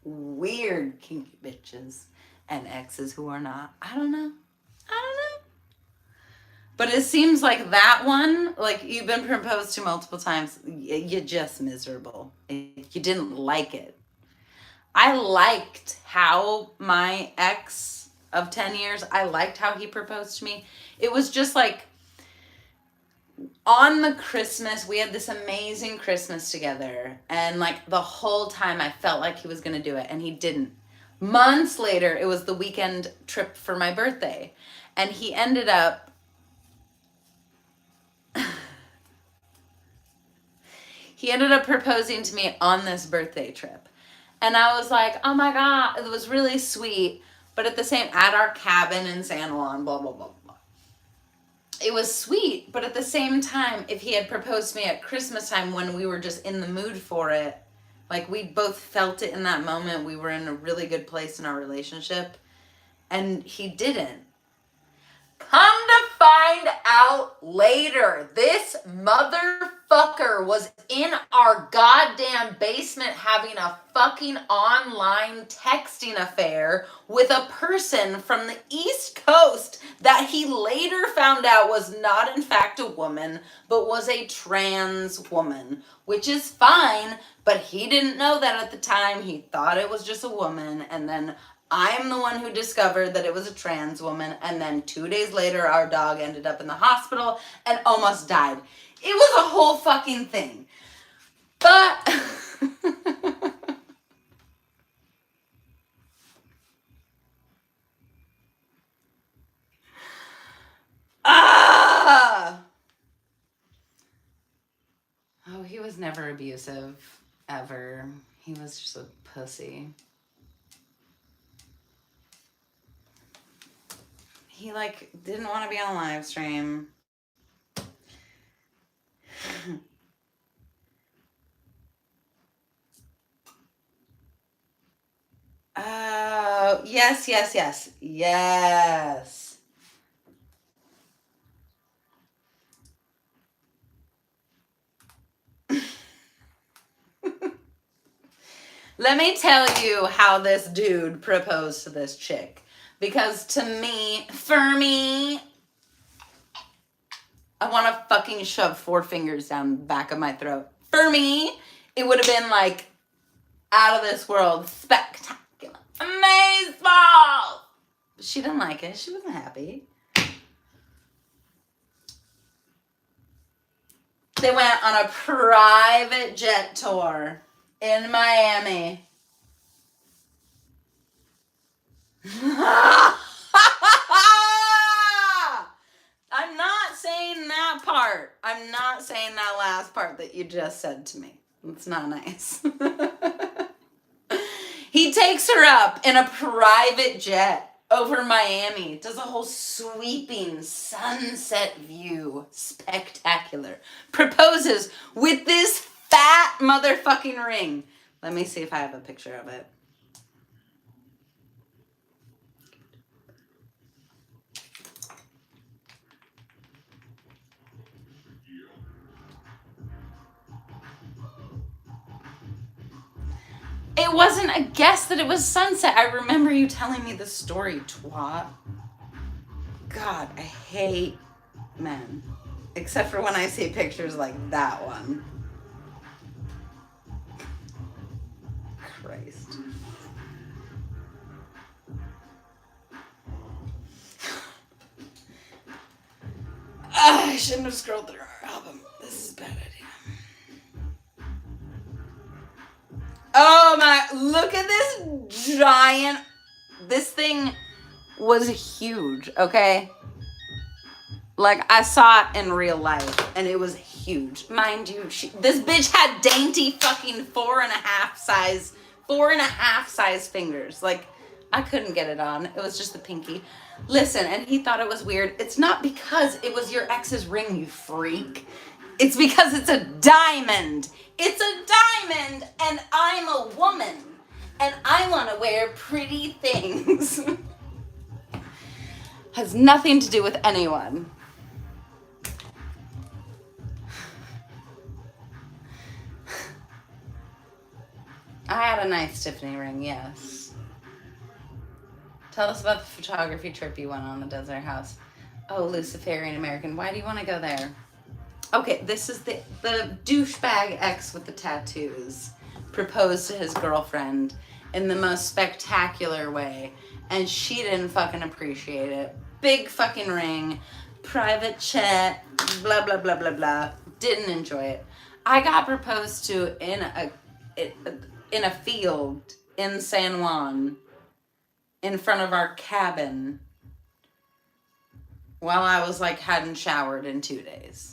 weird kinky bitches, and exes who are not. I don't know. But it seems like that one, like you've been proposed to multiple times, you're just miserable. You didn't like it. I liked how my ex of 10 years, I liked how he proposed to me. It was just like on the Christmas, we had this amazing Christmas together. And like the whole time I felt like he was going to do it, and he didn't. Months later, it was the weekend trip for my birthday. And he ended up proposing to me on this birthday trip. And I was like, oh my God, it was really sweet. But at the same, at our cabin in San Juan, blah, blah, blah, blah. It was sweet, but at the same time, if he had proposed to me at Christmas time when we were just in the mood for it, like we both felt it in that moment, we were in a really good place in our relationship, and he didn't. Come to find out later, this motherfucker was in our goddamn basement having a fucking online texting affair with a person from the East Coast that he later found out was not in fact a woman, but was a trans woman, which is fine, but he didn't know that at the time. He thought it was just a woman, and then I'm the one who discovered that it was a trans woman, and then 2 days later, our dog ended up in the hospital and almost died. It was a whole fucking thing. But oh, he was never abusive, ever. He was just a pussy. He like didn't want to be on a live stream. Yes. Let me tell you how this dude proposed to this chick. Because to me, for me, I want to fucking shove 4 fingers down the back of my throat. For me, it would have been like out of this world, spectacular, amazing. But she didn't like it. She wasn't happy. They went on a private jet tour in Miami. I'm not saying that part. I'm not saying that last part that you just said to me. It's not nice. He He takes her up in a private jet over Miami, does a whole sweeping sunset view, spectacular, proposes with this fat motherfucking ring. Let me see if I have a picture of it. It wasn't a guess that it was sunset. I remember you telling me the story, twat. God, I hate men. Except for when I see pictures like that one. Christ. I shouldn't have scrolled through our album. This is a bad idea. Oh my, look at this giant, this thing was huge, okay? Like, I saw it in real life, and it was huge. Mind you, this bitch had dainty fucking 4.5 size fingers. Like, I couldn't get it on. It was just the pinky. Listen, and he thought it was weird. It's not because it was your ex's ring, you freak. It's because it's a diamond. It's a diamond, and I'm a woman, and I want to wear pretty things. Has nothing to do with anyone. I had a nice Tiffany ring, yes. Tell us about the photography trip you went on, the Desert House. Oh, Luciferian American. Why do you want to go there? Okay, this is the douchebag ex with the tattoos proposed to his girlfriend in the most spectacular way, and she didn't fucking appreciate it. Big fucking ring, private chat, blah, blah, blah, blah, blah. Didn't enjoy it. I got proposed to in a field in San Juan in front of our cabin while I was like hadn't showered in 2 days.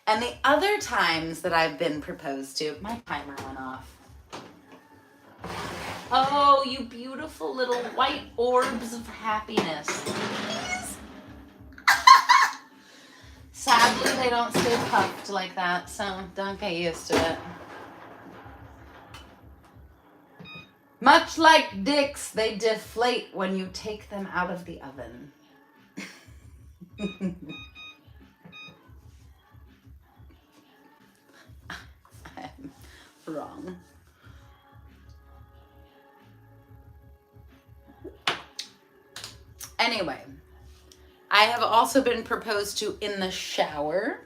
And the other times that I've been proposed to, my timer went off. Oh, you beautiful little white orbs of happiness. Sadly, they don't stay puffed like that, so don't get used to it. Much like dicks, they deflate when you take them out of the oven. I'm wrong. Anyway, I have also been proposed to in the shower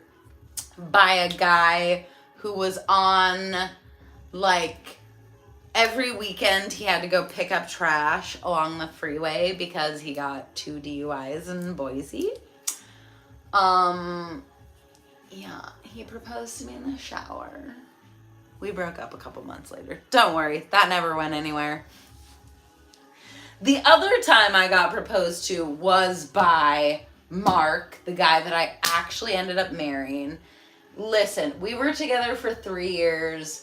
by a guy who was on, like, every weekend he had to go pick up trash along the freeway because he got 2 DUIs in Boise. Yeah, he proposed to me in the shower. We broke up a couple months later. Don't worry, that never went anywhere. The other time I got proposed to was by Mark, the guy that I actually ended up marrying. Listen, we were together for 3 years.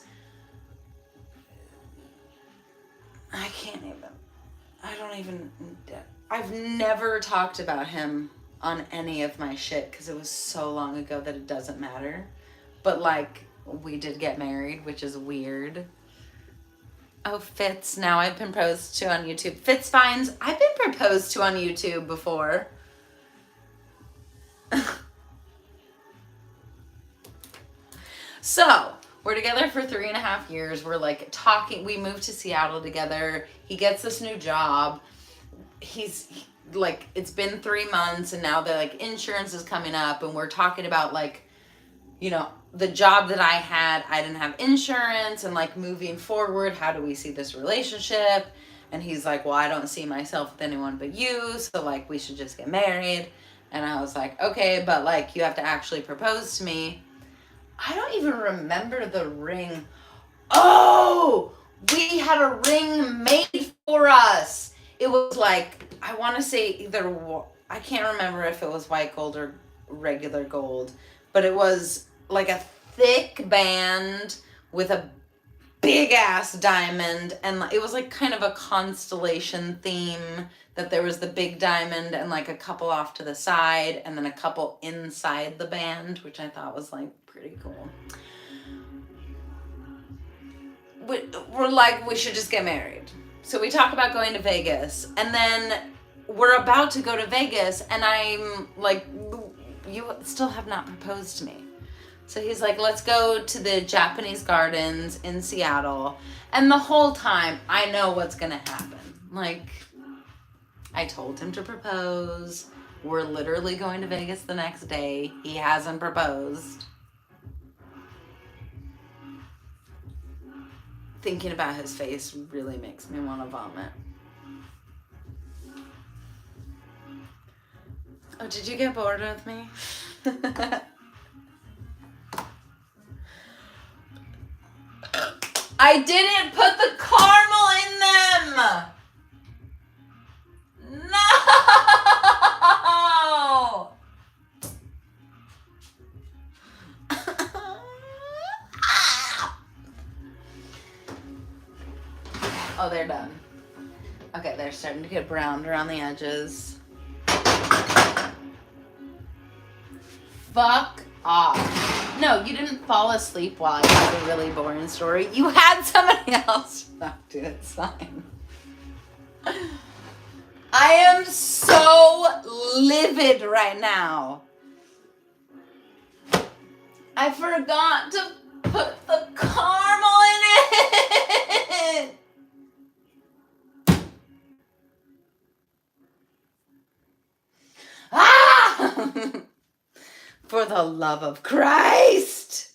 I've never talked about him on any of my shit because it was so long ago that it doesn't matter. But, like, we did get married, which is weird. Oh, Fitz, now I've been proposed to on YouTube. Fitz finds, I've been proposed to on YouTube before. So, we're together for 3.5 years. We're like talking. We moved to Seattle together. He gets this new job. Like, it's been 3 months and now the like insurance is coming up and we're talking about like, you know, the job that I had, I didn't have insurance and like moving forward, how do we see this relationship? And he's like, well, I don't see myself with anyone but you. So like, we should just get married. And I was like, okay, but like, you have to actually propose to me. I don't even remember the ring. Oh, we had a ring made for us. It was like, I want to say either, I can't remember if it was white gold or regular gold, but it was like a thick band with a big ass diamond, and it was like kind of a constellation theme, that there was the big diamond and like a couple off to the side and then a couple inside the band, which I thought was like pretty cool. We're like, we should just get married. So we talk about going to Vegas, and then we're about to go to Vegas, and I'm like, you still have not proposed to me. So he's like, let's go to the Japanese gardens in Seattle. And the whole time, I know what's gonna happen. Like, I told him to propose. We're literally going to Vegas the next day. He hasn't proposed. Thinking about his face really makes me want to vomit. Oh, did you get bored with me? I didn't put the caramel in them! No! Oh, they're done. Okay, they're starting to get browned around the edges. Fuck off. No, you didn't fall asleep while I had a really boring story. You had somebody else talk to it. It's fine. I am so livid right now. I forgot to put the caramel in it. Ah! For the love of Christ.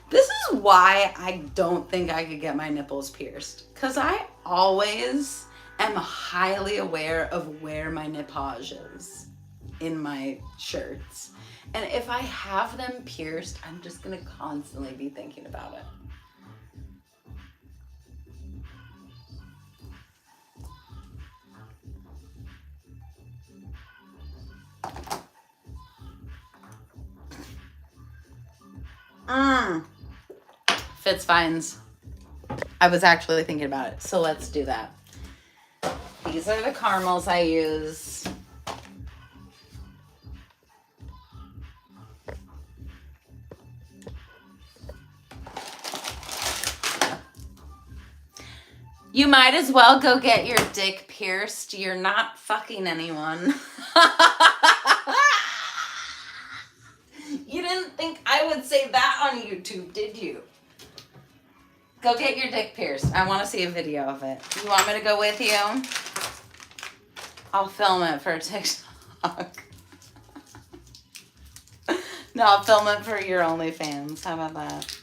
This is why I don't think I could get my nipples pierced. Because I always am highly aware of where my nippage is in my shirts. And if I have them pierced, I'm just going to constantly be thinking about it. Fits fines. I was actually thinking about it, so let's do that. These are the caramels I use. You might as well go get your dick pierced. You're not fucking anyone. You didn't think I would say that on YouTube, did you? Go get your dick pierced. I want to see a video of it. You want me to go with you? I'll film it for TikTok. No, I'll film it for your OnlyFans. How about that?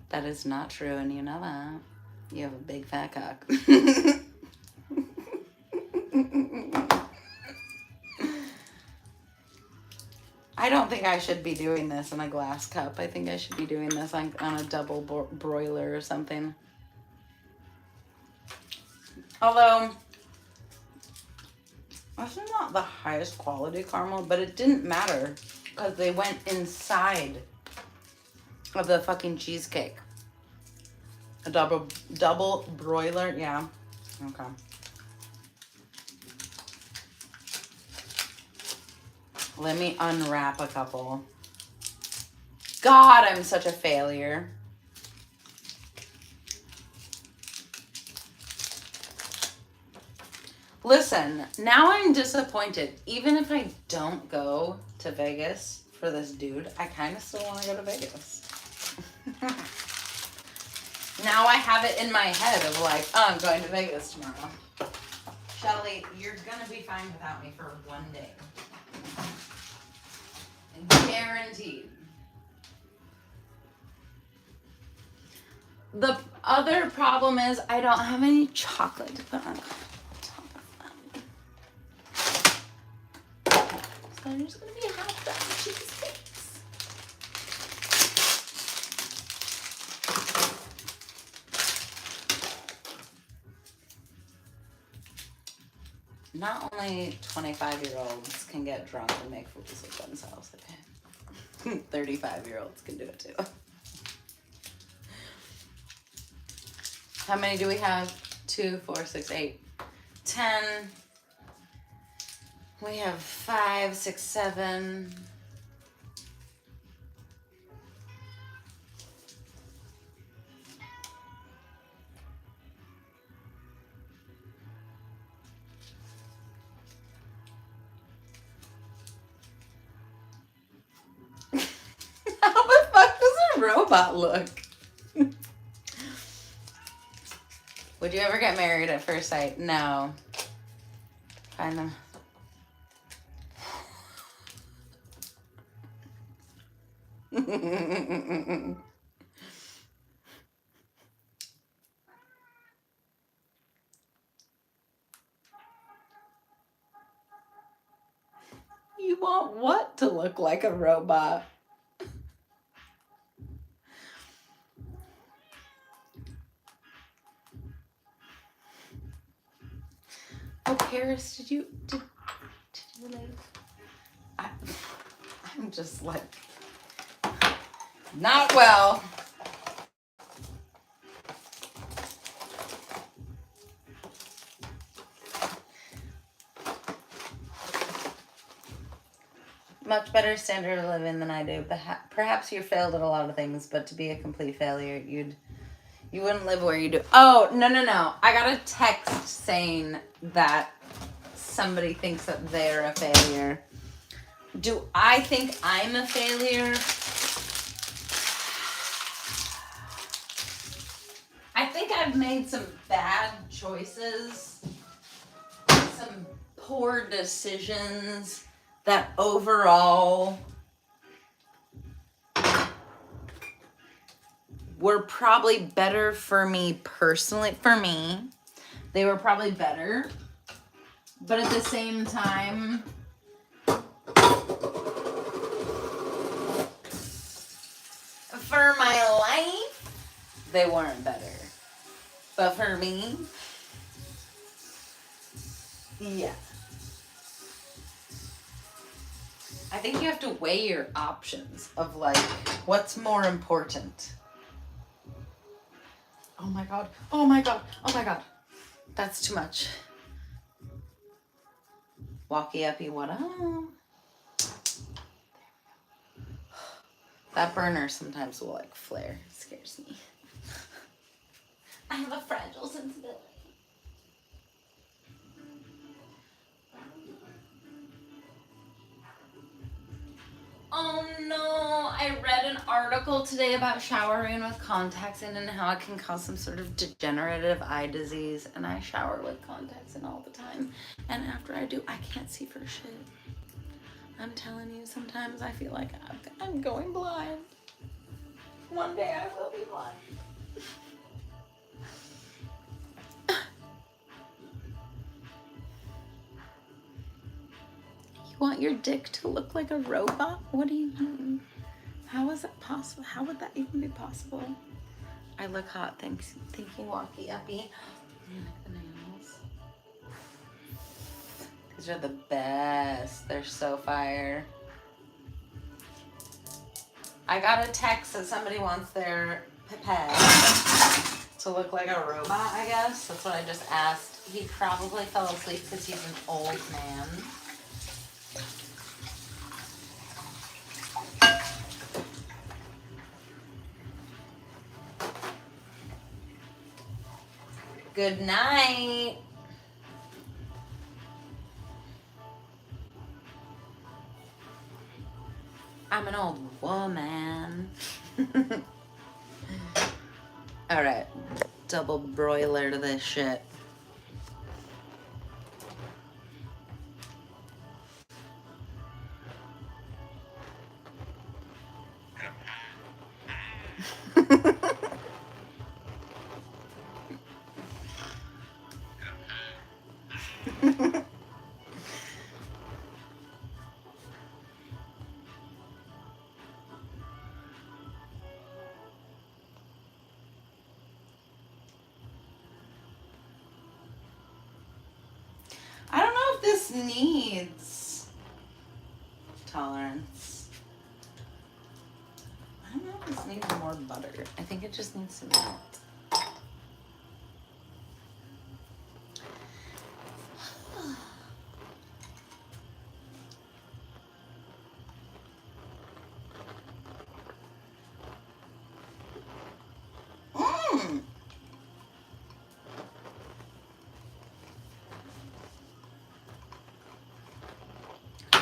That is not true, and you know that. You have a big fat cock. I don't think I should be doing this in a glass cup. I think I should be doing this on a double broiler or something. Although, This is not the highest quality caramel, but it didn't matter because they went inside of the fucking cheesecake. A double broiler, yeah. Okay. Let me unwrap a couple. God, I'm such a failure. Listen, now I'm disappointed. Even if I don't go to Vegas for this dude, I kind of still want to go to Vegas. Now I have it in my head of like, oh, I'm going to Vegas tomorrow. Shelly, you're going to be fine without me for one day. Guaranteed. The other problem is I don't have any chocolate to put on top of them. So I'm just going to be half done cheesecakes. Not only 25-year-olds can get drunk and make fools of themselves, okay? 35-year-olds can do it too. How many do we have? 2, 4, 6, 8, 10. We have 5, 6, 7. How the fuck does a robot look? Would you ever get married at first sight? No. Find them. You want what to look like a robot? Oh, Paris, did you leave? I'm just like, not well. Much better standard of living than I do. But perhaps you failed at a lot of things, but to be a complete failure, you wouldn't live where you do. Oh, no. I got a text saying that somebody thinks that they're a failure. Do I think I'm a failure? I think I've made some bad choices, some poor decisions that overall were probably better for me personally. For me, they were probably better. But at the same time, for my life, they weren't better. But for me, yeah. I think you have to weigh your options of like, what's more important? Oh my God. Oh my God. Oh my God. That's too much. Walkie uppy, what up? That burner sometimes will like flare. It scares me. I have a fragile sensibility. Oh no, I read an article today about showering with contacts in and how it can cause some sort of degenerative eye disease, and I shower with contacts in all the time, and after I do, I can't see for shit. I'm telling you, sometimes I feel like I'm going blind. One day I will be blind. You want your dick to look like a robot? What do you mean? How is that possible? How would that even be possible? I look hot, thanks. Thank you, Walkie Uppy. I like the nails. These These are the best. They're so fire. I got a text that somebody wants their pipette to look like a robot, I guess. That's what I just asked. He probably fell asleep because he's an old man. Good night. I'm an old woman. All right, double broiler to this shit. I don't know if this needs tolerance. I don't know if this needs more butter. I think it just needs to melt. Mmm.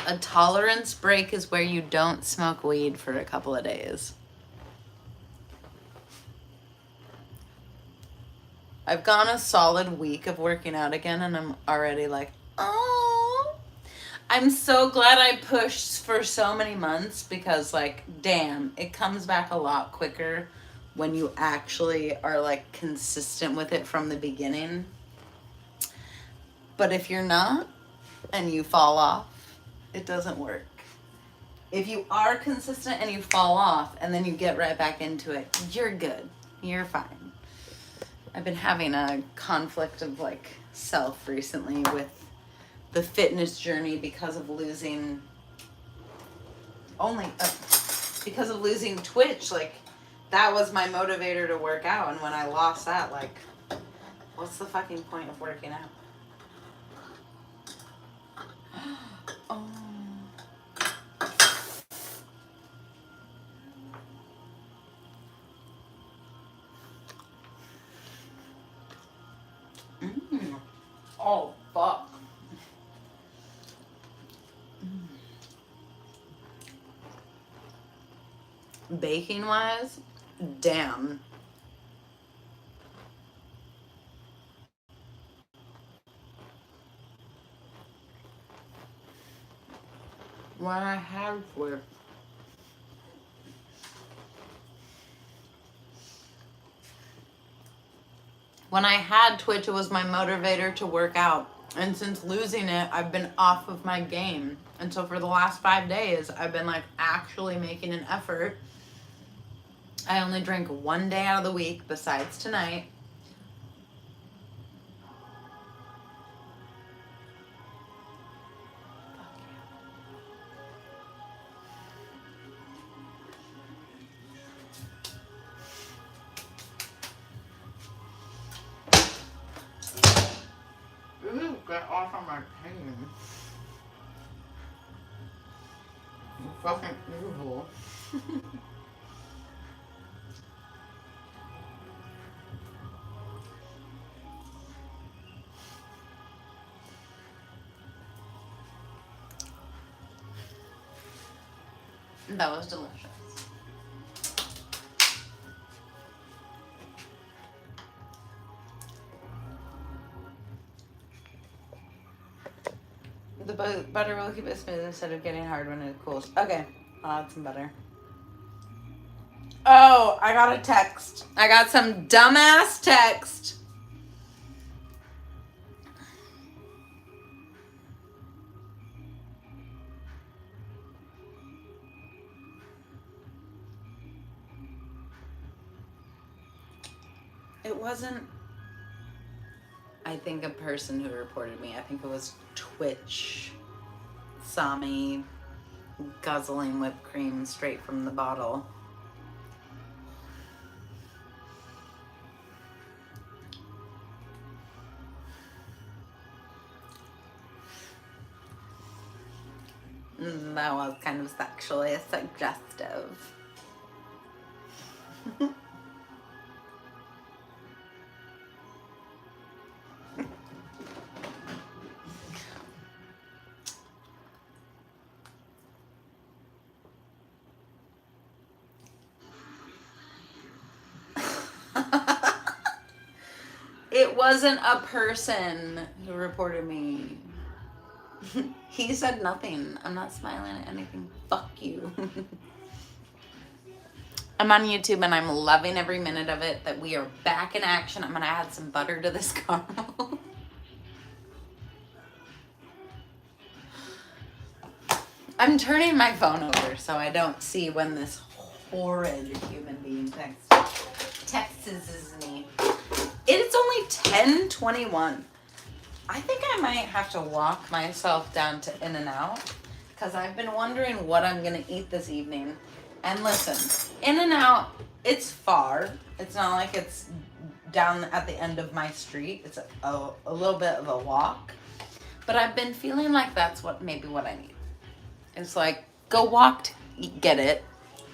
A tolerance break is where you don't smoke weed for a couple of days. I've gone a solid week of working out again and I'm already like, oh. I'm so glad I pushed for so many months because, like, damn, it comes back a lot quicker when you actually are, like, consistent with it from the beginning. But if you're not and you fall off, it doesn't work. If you are consistent and you fall off and then you get right back into it, you're good. You're fine. I've been having a conflict of like self recently with the fitness journey because of losing Twitch. Like, that was my motivator to work out, and when I lost that, like, what's the fucking point of working out? Oh. Oh, fuck. Baking wise, damn. When I had Twitch, it was my motivator to work out. And since losing it, I've been off of my game. And so for the last 5 days, I've been like actually making an effort. I only drink 1 day out of the week besides tonight. Ooh, get off of my pain. You fucking evil. That was delicious. The butter will keep it smooth instead of getting hard when it cools. Okay, I'll add some butter. Oh, I got a text. I got some dumbass text. It wasn't. I think a person who reported me, I think it was Twitch, saw me guzzling whipped cream straight from the bottle. That was kind of sexually suggestive. It wasn't a person who reported me. He said nothing. I'm not smiling at anything. Fuck you. I'm on YouTube and I'm loving every minute of it that we are back in action. I'm gonna add some butter to this caramel. I'm turning my phone over so I don't see when this horrid human being texts me. It's only 10:21. I think I might have to walk myself down to In-N-Out because I've been wondering what I'm gonna eat this evening. And listen, In-N-Out, it's far. It's not like it's down at the end of my street. It's a little bit of a walk. But I've been feeling like that's maybe what I need. It's like, go walk, get it,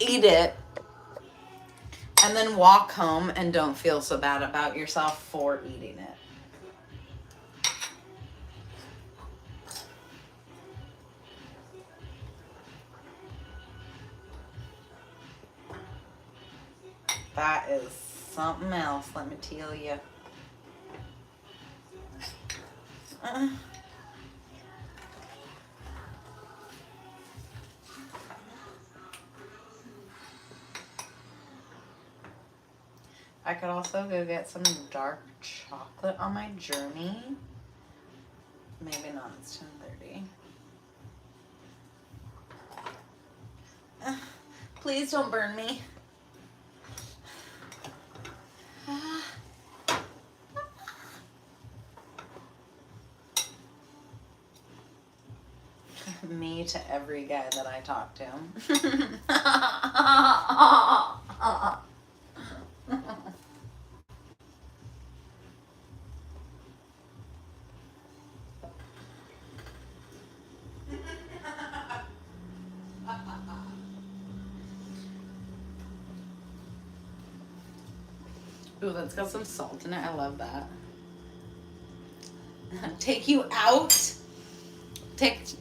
eat it, and then walk home and don't feel so bad about yourself for eating it. That is something else, let me tell you. I could also go get some dark chocolate on my journey. Maybe not, it's 10:30. Please don't burn me. Me to every guy that I talk to. Ooh, that's got some salt in it. I love that. Take you out.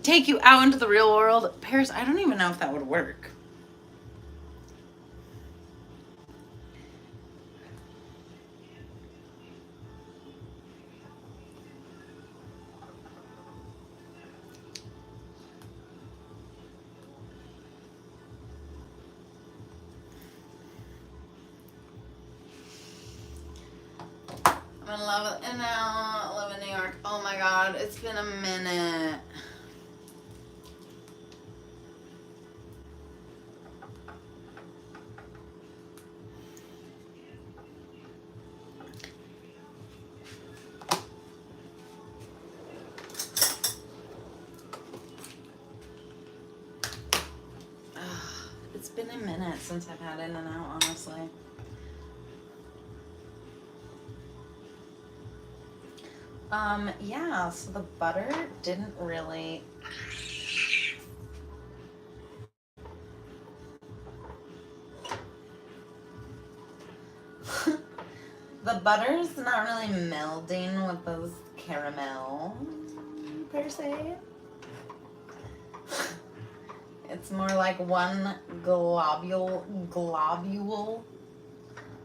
Take you out into the real world. Paris, I don't even know if that would work. I'm in love with, and now I live in New York. Oh my God, it's been a minute. It's been a minute since I've had In-N-Out, honestly. Yeah, so the butter didn't really... The butter's not really melding with those caramel, per se. It's more like one globule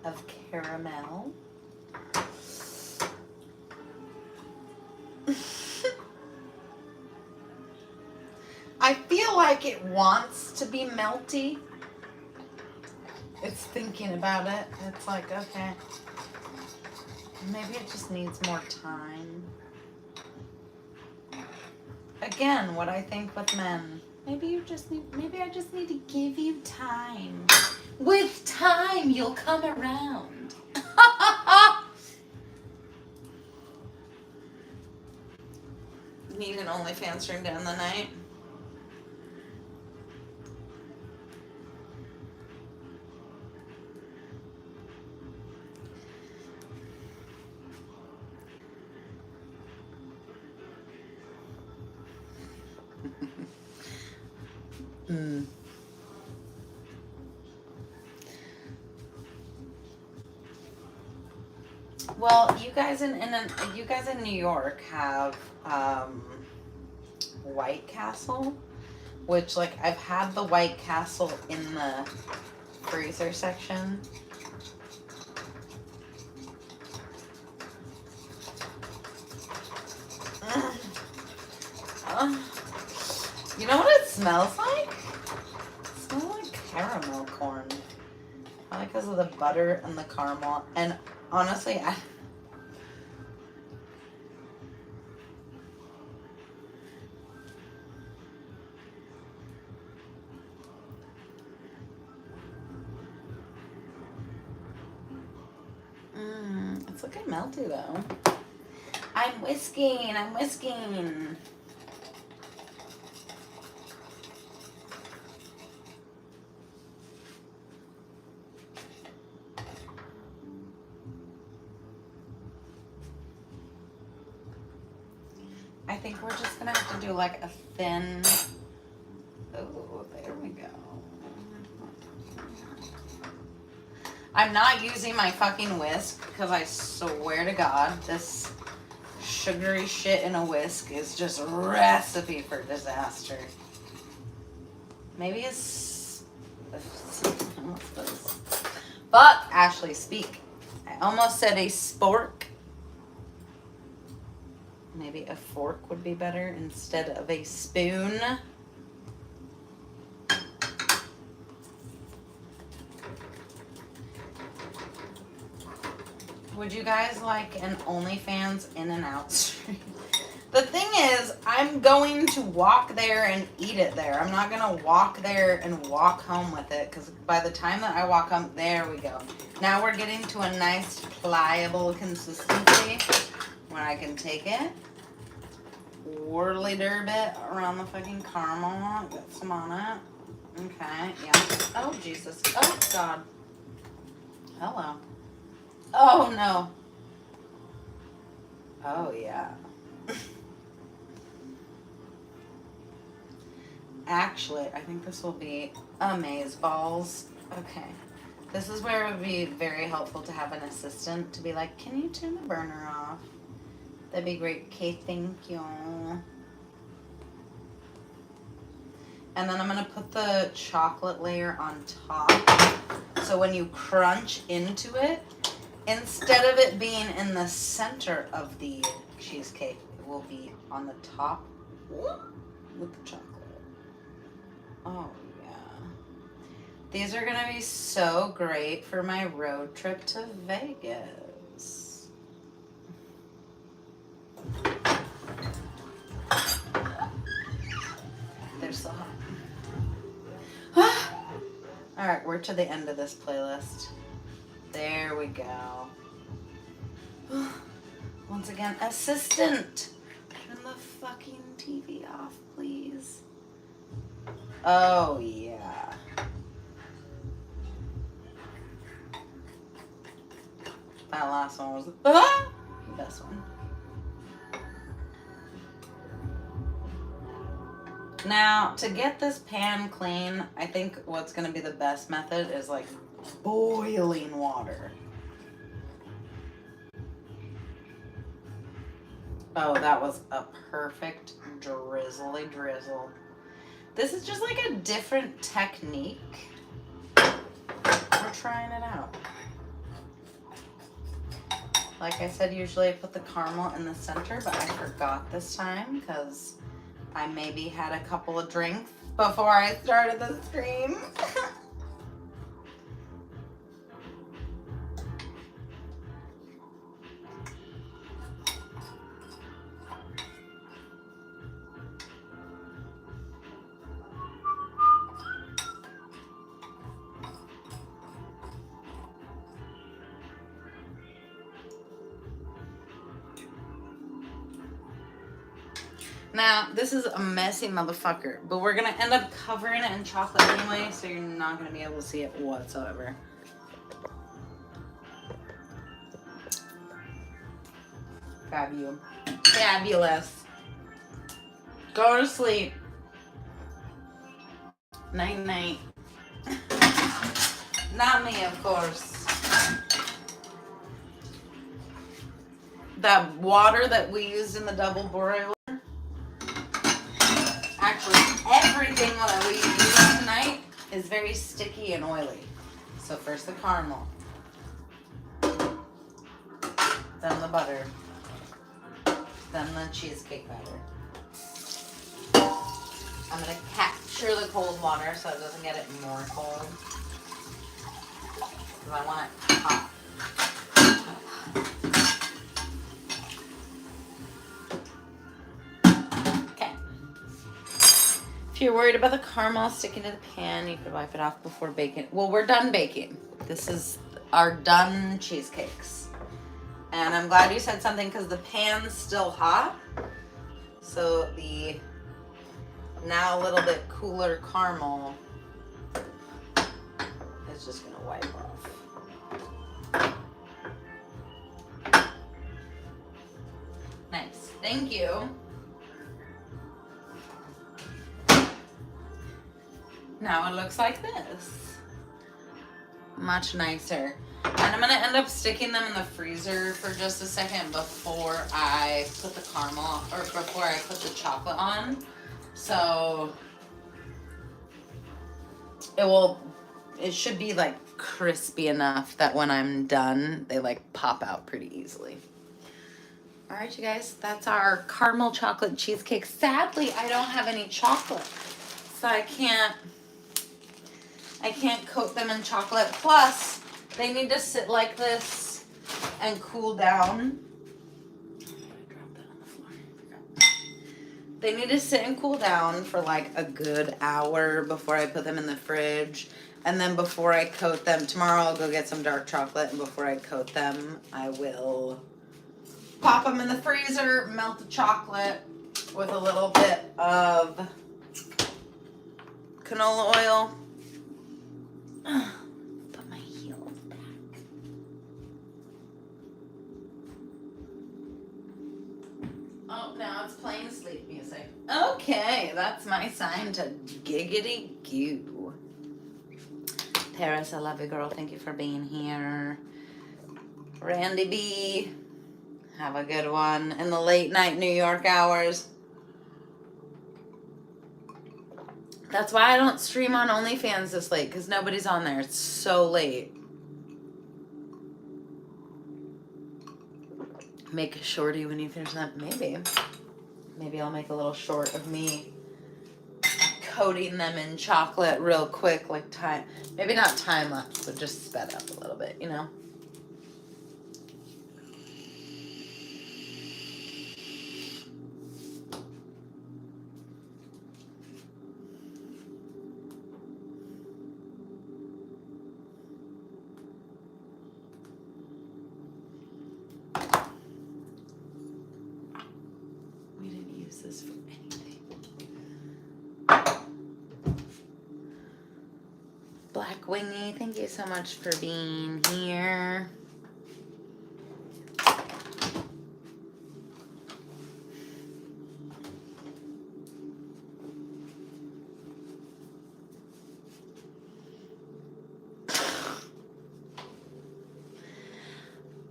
of caramel. I feel like it wants to be melty. It's thinking about it. It's like, okay, maybe it just needs more time. Again, what I think with men. Maybe I just need to give you time. With time, you'll come around. Need an OnlyFans during the end of the night. Well, you guys in New York have White Castle, which like I've had the White Castle in the freezer section. You know what it smells like? It smells like caramel corn. Probably because of the butter and the caramel. And honestly, it's looking melty though. I'm whisking. I think we're just gonna have to do like a thin. Oh, there we go. I'm not using my fucking whisk because I swear to God, this sugary shit in a whisk is just a recipe for disaster. Maybe it's. Fuck, Ashley, speak. I almost said a spork. Maybe a fork would be better instead of a spoon. Would you guys like an OnlyFans in and out stream? The thing is, I'm going to walk there and eat it there. I'm not going to walk there and walk home with it because by the time that I walk home, there we go. Now we're getting to a nice pliable consistency where I can take it, whirly derb it around the fucking caramel, get some on it. Okay, yeah. Oh, Jesus. Oh, God. Hello. Oh, no. Oh, yeah. Actually, I think this will be amaze balls. Okay. This is where it would be very helpful to have an assistant to be like, can you turn the burner off? That'd be great. Okay, thank you. And then I'm going to put the chocolate layer on top. So when you crunch into it, instead of it being in the center of the cheesecake, it will be on the top with the chocolate. Oh, yeah. These are going to be so great for my road trip to Vegas. They're so hot. All right, we're to the end of this playlist. There we go. Once again, assistant, turn the fucking TV off, please. Oh, yeah. That last one was the best one. Now, to get this pan clean, I think what's going to be the best method is like boiling water. Oh, that was a perfect drizzly drizzle. This is just like a different technique. We're trying it out. Like I said, usually I put the caramel in the center, but I forgot this time because I maybe had a couple of drinks before I started the stream. Now, this is a messy motherfucker, but we're gonna end up covering it in chocolate anyway, so you're not gonna be able to see it whatsoever. Fabulous. Go to sleep. Night night. Not me, of course. That water that we used in the double broiler, actually everything that we use tonight is very sticky and oily. So first the caramel, then the butter, then the cheesecake batter. I'm gonna capture the cold water so it doesn't get it more cold. Because I want it hot. Okay. If you're worried about the caramel sticking to the pan, you could wipe it off before baking. Well, we're done baking. This is our done cheesecakes. And I'm glad you said something because the pan's still hot. So the now a little bit cooler caramel is just gonna wipe off. Nice, thank you. Now it looks like this. Much nicer. And I'm gonna end up sticking them in the freezer for just a second before I put the caramel, or before I put the chocolate on. So it should be like crispy enough that when I'm done, they like pop out pretty easily. All right, you guys, that's our caramel chocolate cheesecake. Sadly, I don't have any chocolate, so I can't coat them in chocolate. Plus, they need to sit like this and cool down. They need to sit and cool down for like a good hour before I put them in the fridge. And then before I coat them, tomorrow I'll go get some dark chocolate, and before I coat them, I will pop them in the freezer, melt the chocolate with a little bit of canola oil. Put my heels back. Oh, now it's playing sleep music. Okay, that's my sign to giggity goo. Paris, I love you, girl. Thank you for being here. Randy B, have a good one in the late night New York hours. That's why I don't stream on OnlyFans this late, because nobody's on there. It's so late. Make a shorty when you finish that. Maybe I'll make a little short of me coating them in chocolate real quick, like time. Maybe not time lapse, but just sped up a little bit, you know? We didn't use this for anything. Black Wingy, thank you so much for being here.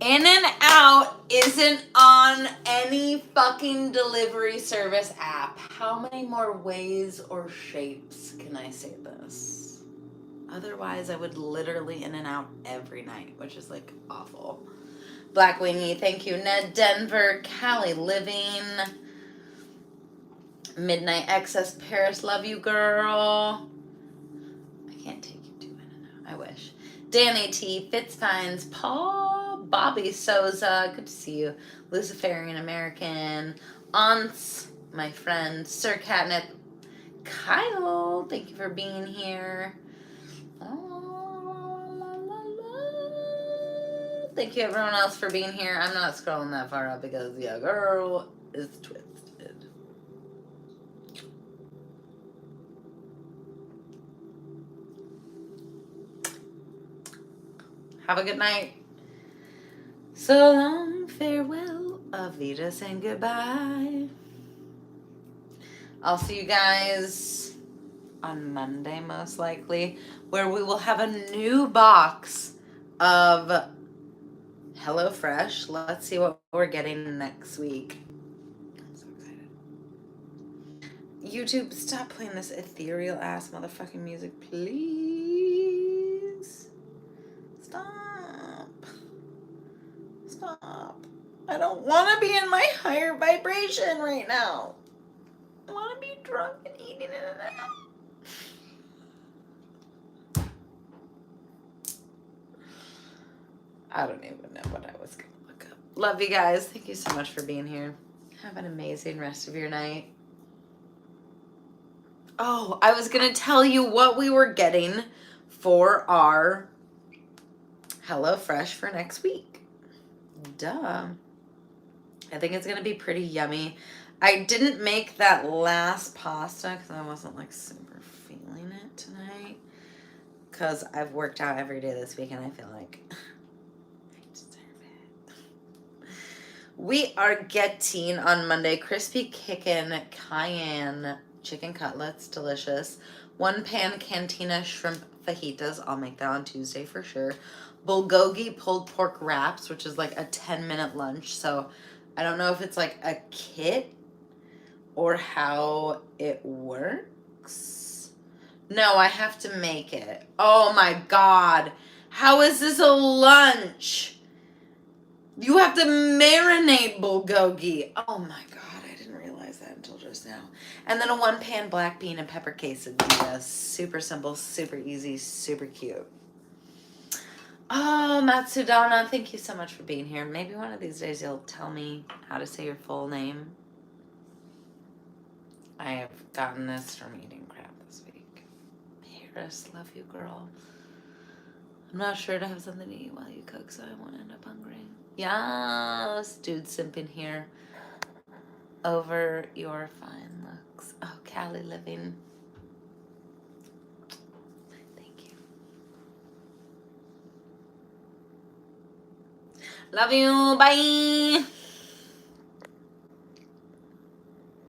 In-N-Out isn't on any fucking delivery service app. How many more ways or shapes can I say this? Otherwise, I would literally In-N-Out every night, which is like awful. Black Wingy, thank you. Ned Denver, Cali Living, Midnight Excess Paris, love you, girl. I can't take you to In-N-Out. I wish. Danny T, Fitzfines, Paul, Bobby Souza, good to see you. Luciferian American, Aunts, my friend, Sir Catnip, Kyle, thank you for being here. Thank you everyone else for being here. I'm not scrolling that far up because your girl is twisted. Have a good night. So long, farewell, Avidas, and goodbye. I'll see you guys on Monday, most likely, where we will have a new box of HelloFresh. Let's see what we're getting next week. I'm so excited. YouTube, stop playing this ethereal ass motherfucking music, please. Stop. Stop. I don't want to be in my higher vibration right now. I want to be drunk and eating it out. I don't even know what I was going to look up. Love you guys. Thank you so much for being here. Have an amazing rest of your night. Oh, I was going to tell you what we were getting for our HelloFresh for next week. Duh. I think it's going to be pretty yummy. I didn't make that last pasta because I wasn't like super feeling it tonight. Because I've worked out every day this week and I feel like I deserve it. We are getting on Monday crispy kickin' cayenne chicken cutlets, delicious. 1 pan cantina shrimp fajitas. I'll make that on Tuesday for sure. Bulgogi pulled pork wraps, which is like a 10-minute lunch. So I don't know if it's like a kit or how it works. No, I have to make it. Oh my God. How is this a lunch? You have to marinate bulgogi. Oh my God, I didn't realize that until just now. And then a 1 pan black bean and pepper quesadilla. Super simple, super easy, super cute. Oh, Matsudana, thank you so much for being here. Maybe one of these days you'll tell me how to say your full name. I have gotten this from eating crap this week. Paris, love you, girl. I'm not sure to have something to eat while you cook, so I won't end up hungry. Yes, dude simping here over your fine looks. Oh, Cali living. Thank you. Love you. Bye.